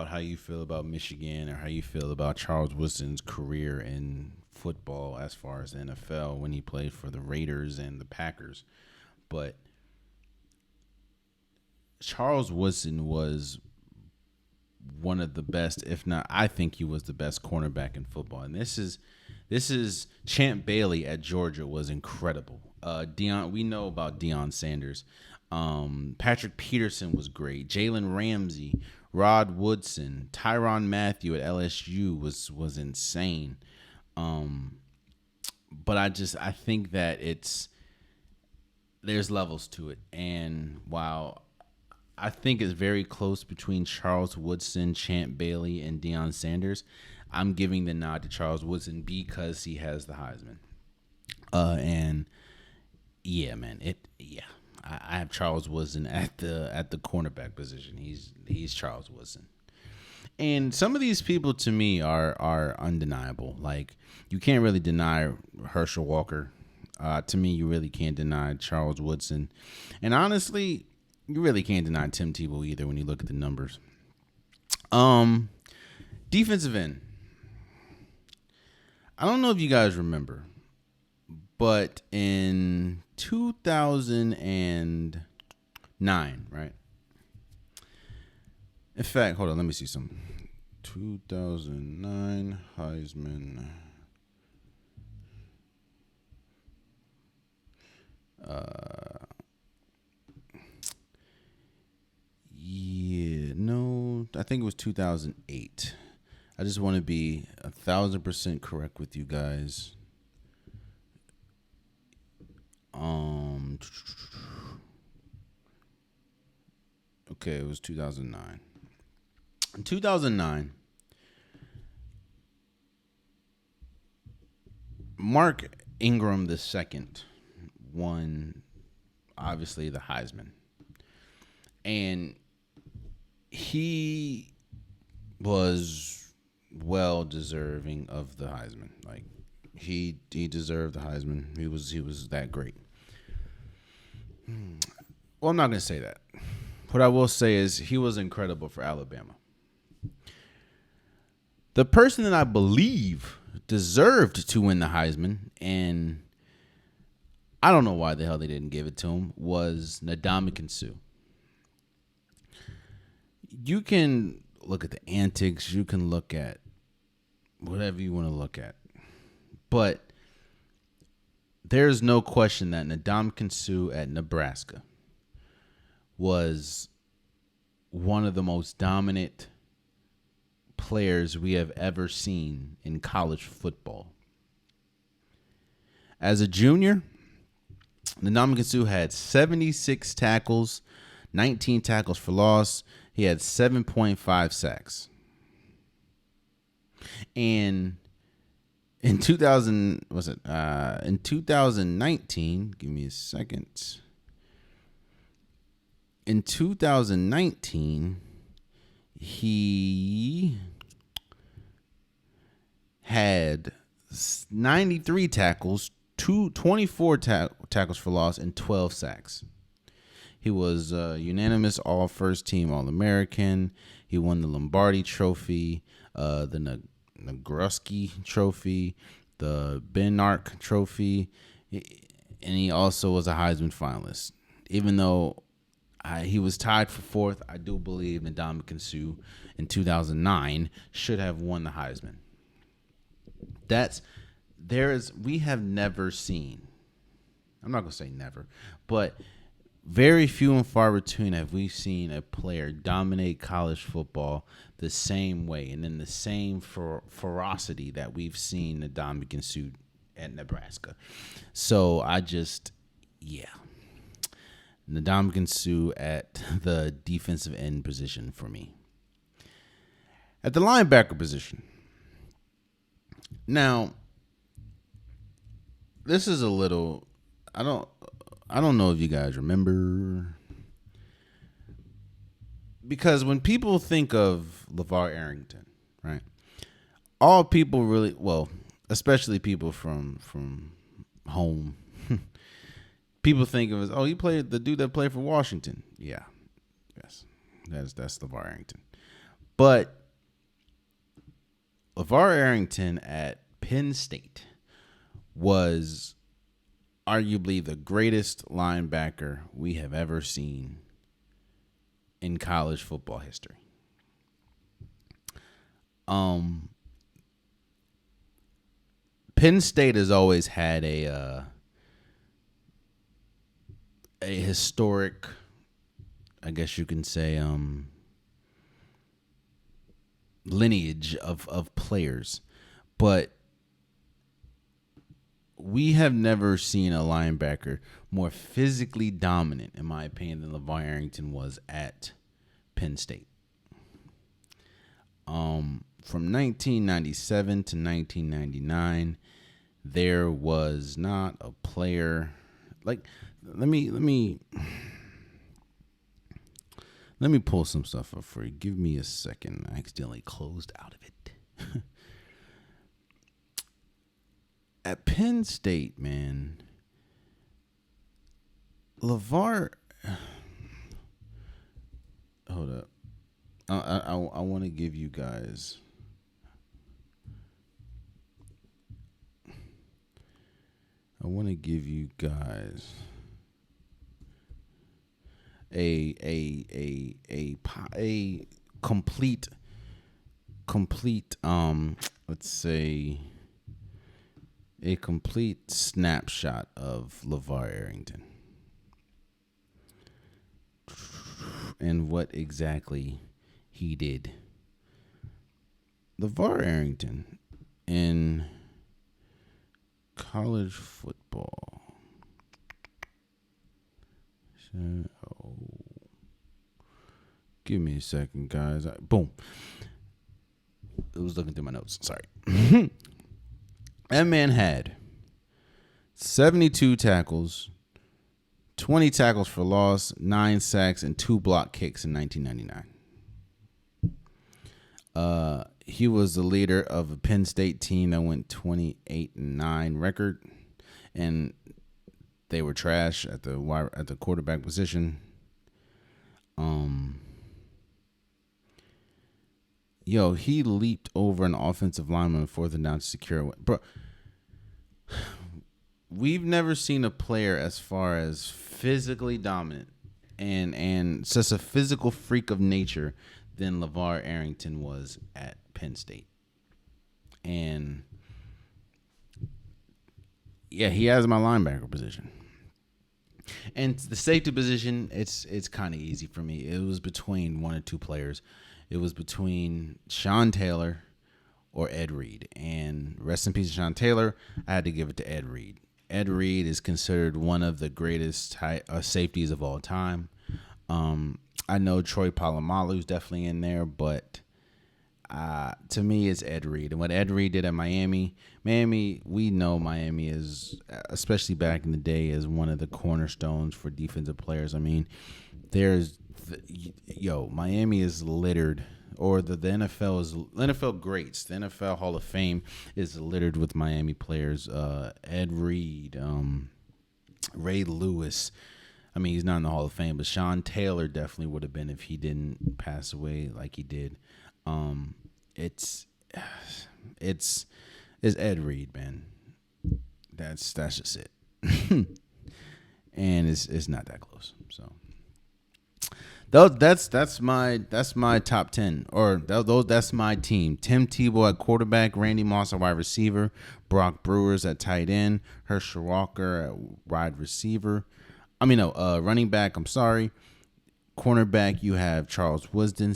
Speaker 1: how you feel about Michigan or how you feel about Charles Woodson's career in football as far as the NFL when he played for the Raiders and the Packers. But Charles Woodson was one of the best, if not, I think he was the best cornerback in football. And this is Champ Bailey at Georgia was incredible. We know about Deion Sanders. Patrick Peterson was great. Jalen Ramsey, Rod Woodson, Tyrann Mathieu at LSU was insane. But I think that there's levels to it. And while I think it's very close between Charles Woodson, Champ Bailey, and Deion Sanders, I'm giving the nod to Charles Woodson because he has the Heisman. And yeah, man, I have Charles Woodson at the cornerback position. He's Charles Woodson. And some of these people to me are undeniable. Like, you can't really deny Herschel Walker. To me, you really can't deny Charles Woodson. And honestly, you really can't deny Tim Tebow either when you look at the numbers. Defensive end. I don't know if you guys remember, but in 2009, right? In fact, hold on, let me see something. 2009 Heisman. I think it was 2008. I just want to be 1,000% correct with you guys. Okay, it was 2009. In 2009, Mark Ingram II won, obviously, the Heisman. And he was well deserving of the Heisman. Like, he deserved the Heisman. He was that great. Well, I'm not going to say that. What I will say is he was incredible for Alabama. The person that I believe deserved to win the Heisman, and I don't know why the hell they didn't give it to him, was Ndamukong Suh. You can look at the antics. You can look at whatever you want to look at. But there's no question that Ndamukong Suh at Nebraska was one of the most dominant players we have ever seen in college football. As a junior, Ndamukong Suh had 76 tackles, 19 tackles for loss. He had 7.5 sacks. And in 2000, was it? In 2019, give me a second. In 2019, he had 93 tackles, 24 tackles for loss, and 12 sacks. He was unanimous All-First Team All-American. He won the Lombardi Trophy, the Nagurski Trophy, the Ben-Arc Trophy, and he also was a Heisman finalist. Even though he was tied for fourth, I do believe Ndamukong Suh in 2009 should have won the Heisman. We have never seen, I'm not going to say never, but very few and far between have we seen a player dominate college football the same way and in the same ferocity that we've seen Ndamukong Suh at Nebraska. So Ndamukong Suh at the defensive end position for me. At the linebacker position. Now, this is a little, I don't know if you guys remember, because when people think of LeVar Arrington, right, all people really, well, especially people from home, people think of as, oh, he played the dude that played for Washington. Yeah, yes, that's LeVar Arrington. But LeVar Arrington at Penn State was arguably the greatest linebacker we have ever seen in college football history. Penn State has always had a historic, I guess you can say, lineage of players, but we have never seen a linebacker more physically dominant, in my opinion, than LeVar Arrington was at Penn State. From 1997 to 1999, there was not a player like. Let me pull some stuff up for you. Give me a second. I accidentally closed out of it. At Penn State, man, LeVar. Hold up. I want to give you guys. I want to give you guys a complete let's say a complete snapshot of LeVar Arrington and what exactly he did. LeVar Arrington in college football. So, give me a second, guys. Boom. I was looking through my notes. Sorry. That man had 72 tackles, 20 tackles for loss, 9 sacks, and 2 block kicks in 1999. He was the leader of a Penn State team that went 28-9 record, and they were trash at the quarterback position. He leaped over an offensive lineman on 4th and down to secure it. Bro, we've never seen a player as far as physically dominant and such a physical freak of nature than LeVar Arrington was at Penn State. And yeah, he has my linebacker position. And the safety position, it's kind of easy for me. It was between one or two players. It was between Sean Taylor or Ed Reed. And rest in peace, Sean Taylor. I had to give it to Ed Reed. Ed Reed is considered one of the greatest safeties of all time. I know Troy Polamalu is definitely in there, but To me, it's Ed Reed. And what Ed Reed did at Miami, we know Miami is, especially back in the day, is one of the cornerstones for defensive players. I mean, Miami is littered, or the NFL greats. The NFL Hall of Fame is littered with Miami players. Ed Reed, Ray Lewis. I mean, he's not in the Hall of Fame, but Sean Taylor definitely would have been if he didn't pass away like he did. It's Ed Reed, man. That's just it. And it's not that close. So that's my top 10, or that's my team. Tim Tebow at quarterback, Randy Moss at wide receiver, Brock Brewers at tight end, Herschel Walker at wide receiver. Running back. I'm sorry. Cornerback, you have Charles Woodson.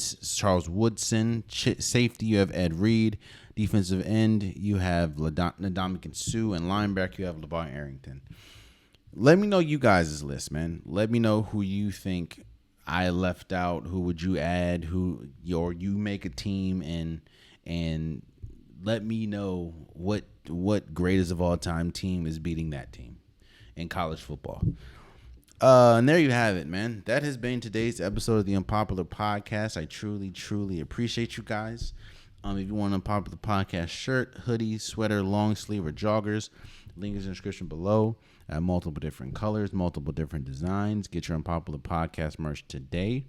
Speaker 1: Safety, you have Ed Reed. Defensive end, you have Ndamukong Suh. And linebacker, you have LeVar Arrington. Let me know you guys' list, man. Let me know who you think I left out. Who would you add? You make a team and let me know what greatest of all time team is beating that team in college football. And there you have it, man. That has been today's episode of the Unpopular Podcast. I truly, truly appreciate you guys. If you want an Unpopular Podcast shirt, hoodie, sweater, long sleeve, or joggers, link is in the description below. I have multiple different colors, multiple different designs. Get your Unpopular Podcast merch today.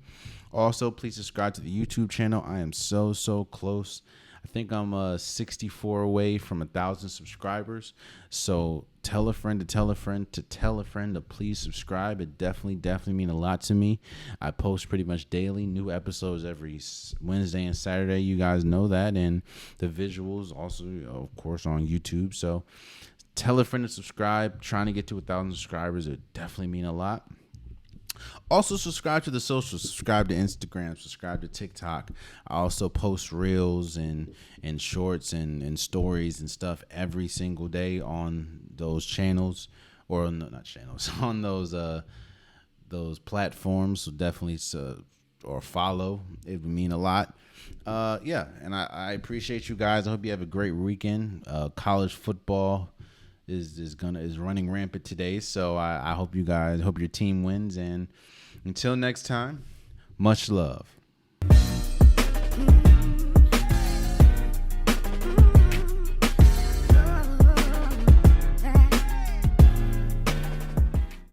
Speaker 1: Also, please subscribe to the YouTube channel. I am so close. I think I'm 64 away from 1,000 subscribers. So tell a friend to tell a friend to tell a friend to please subscribe. It definitely mean a lot to me. I post pretty much daily, new episodes every Wednesday and Saturday. You guys know that. And the visuals also, of course, on YouTube. So tell a friend to subscribe. Trying to get to 1,000 subscribers. It definitely mean a lot. Also, subscribe to the socials. Subscribe to Instagram. Subscribe to TikTok. I also post reels and shorts and stories and stuff every single day on those channels, or no, not channels, on those platforms. So definitely or follow. It would mean a lot. And I appreciate you guys. I hope you have a great weekend. College football is running rampant today, so I hope your team wins, and until next time, much love.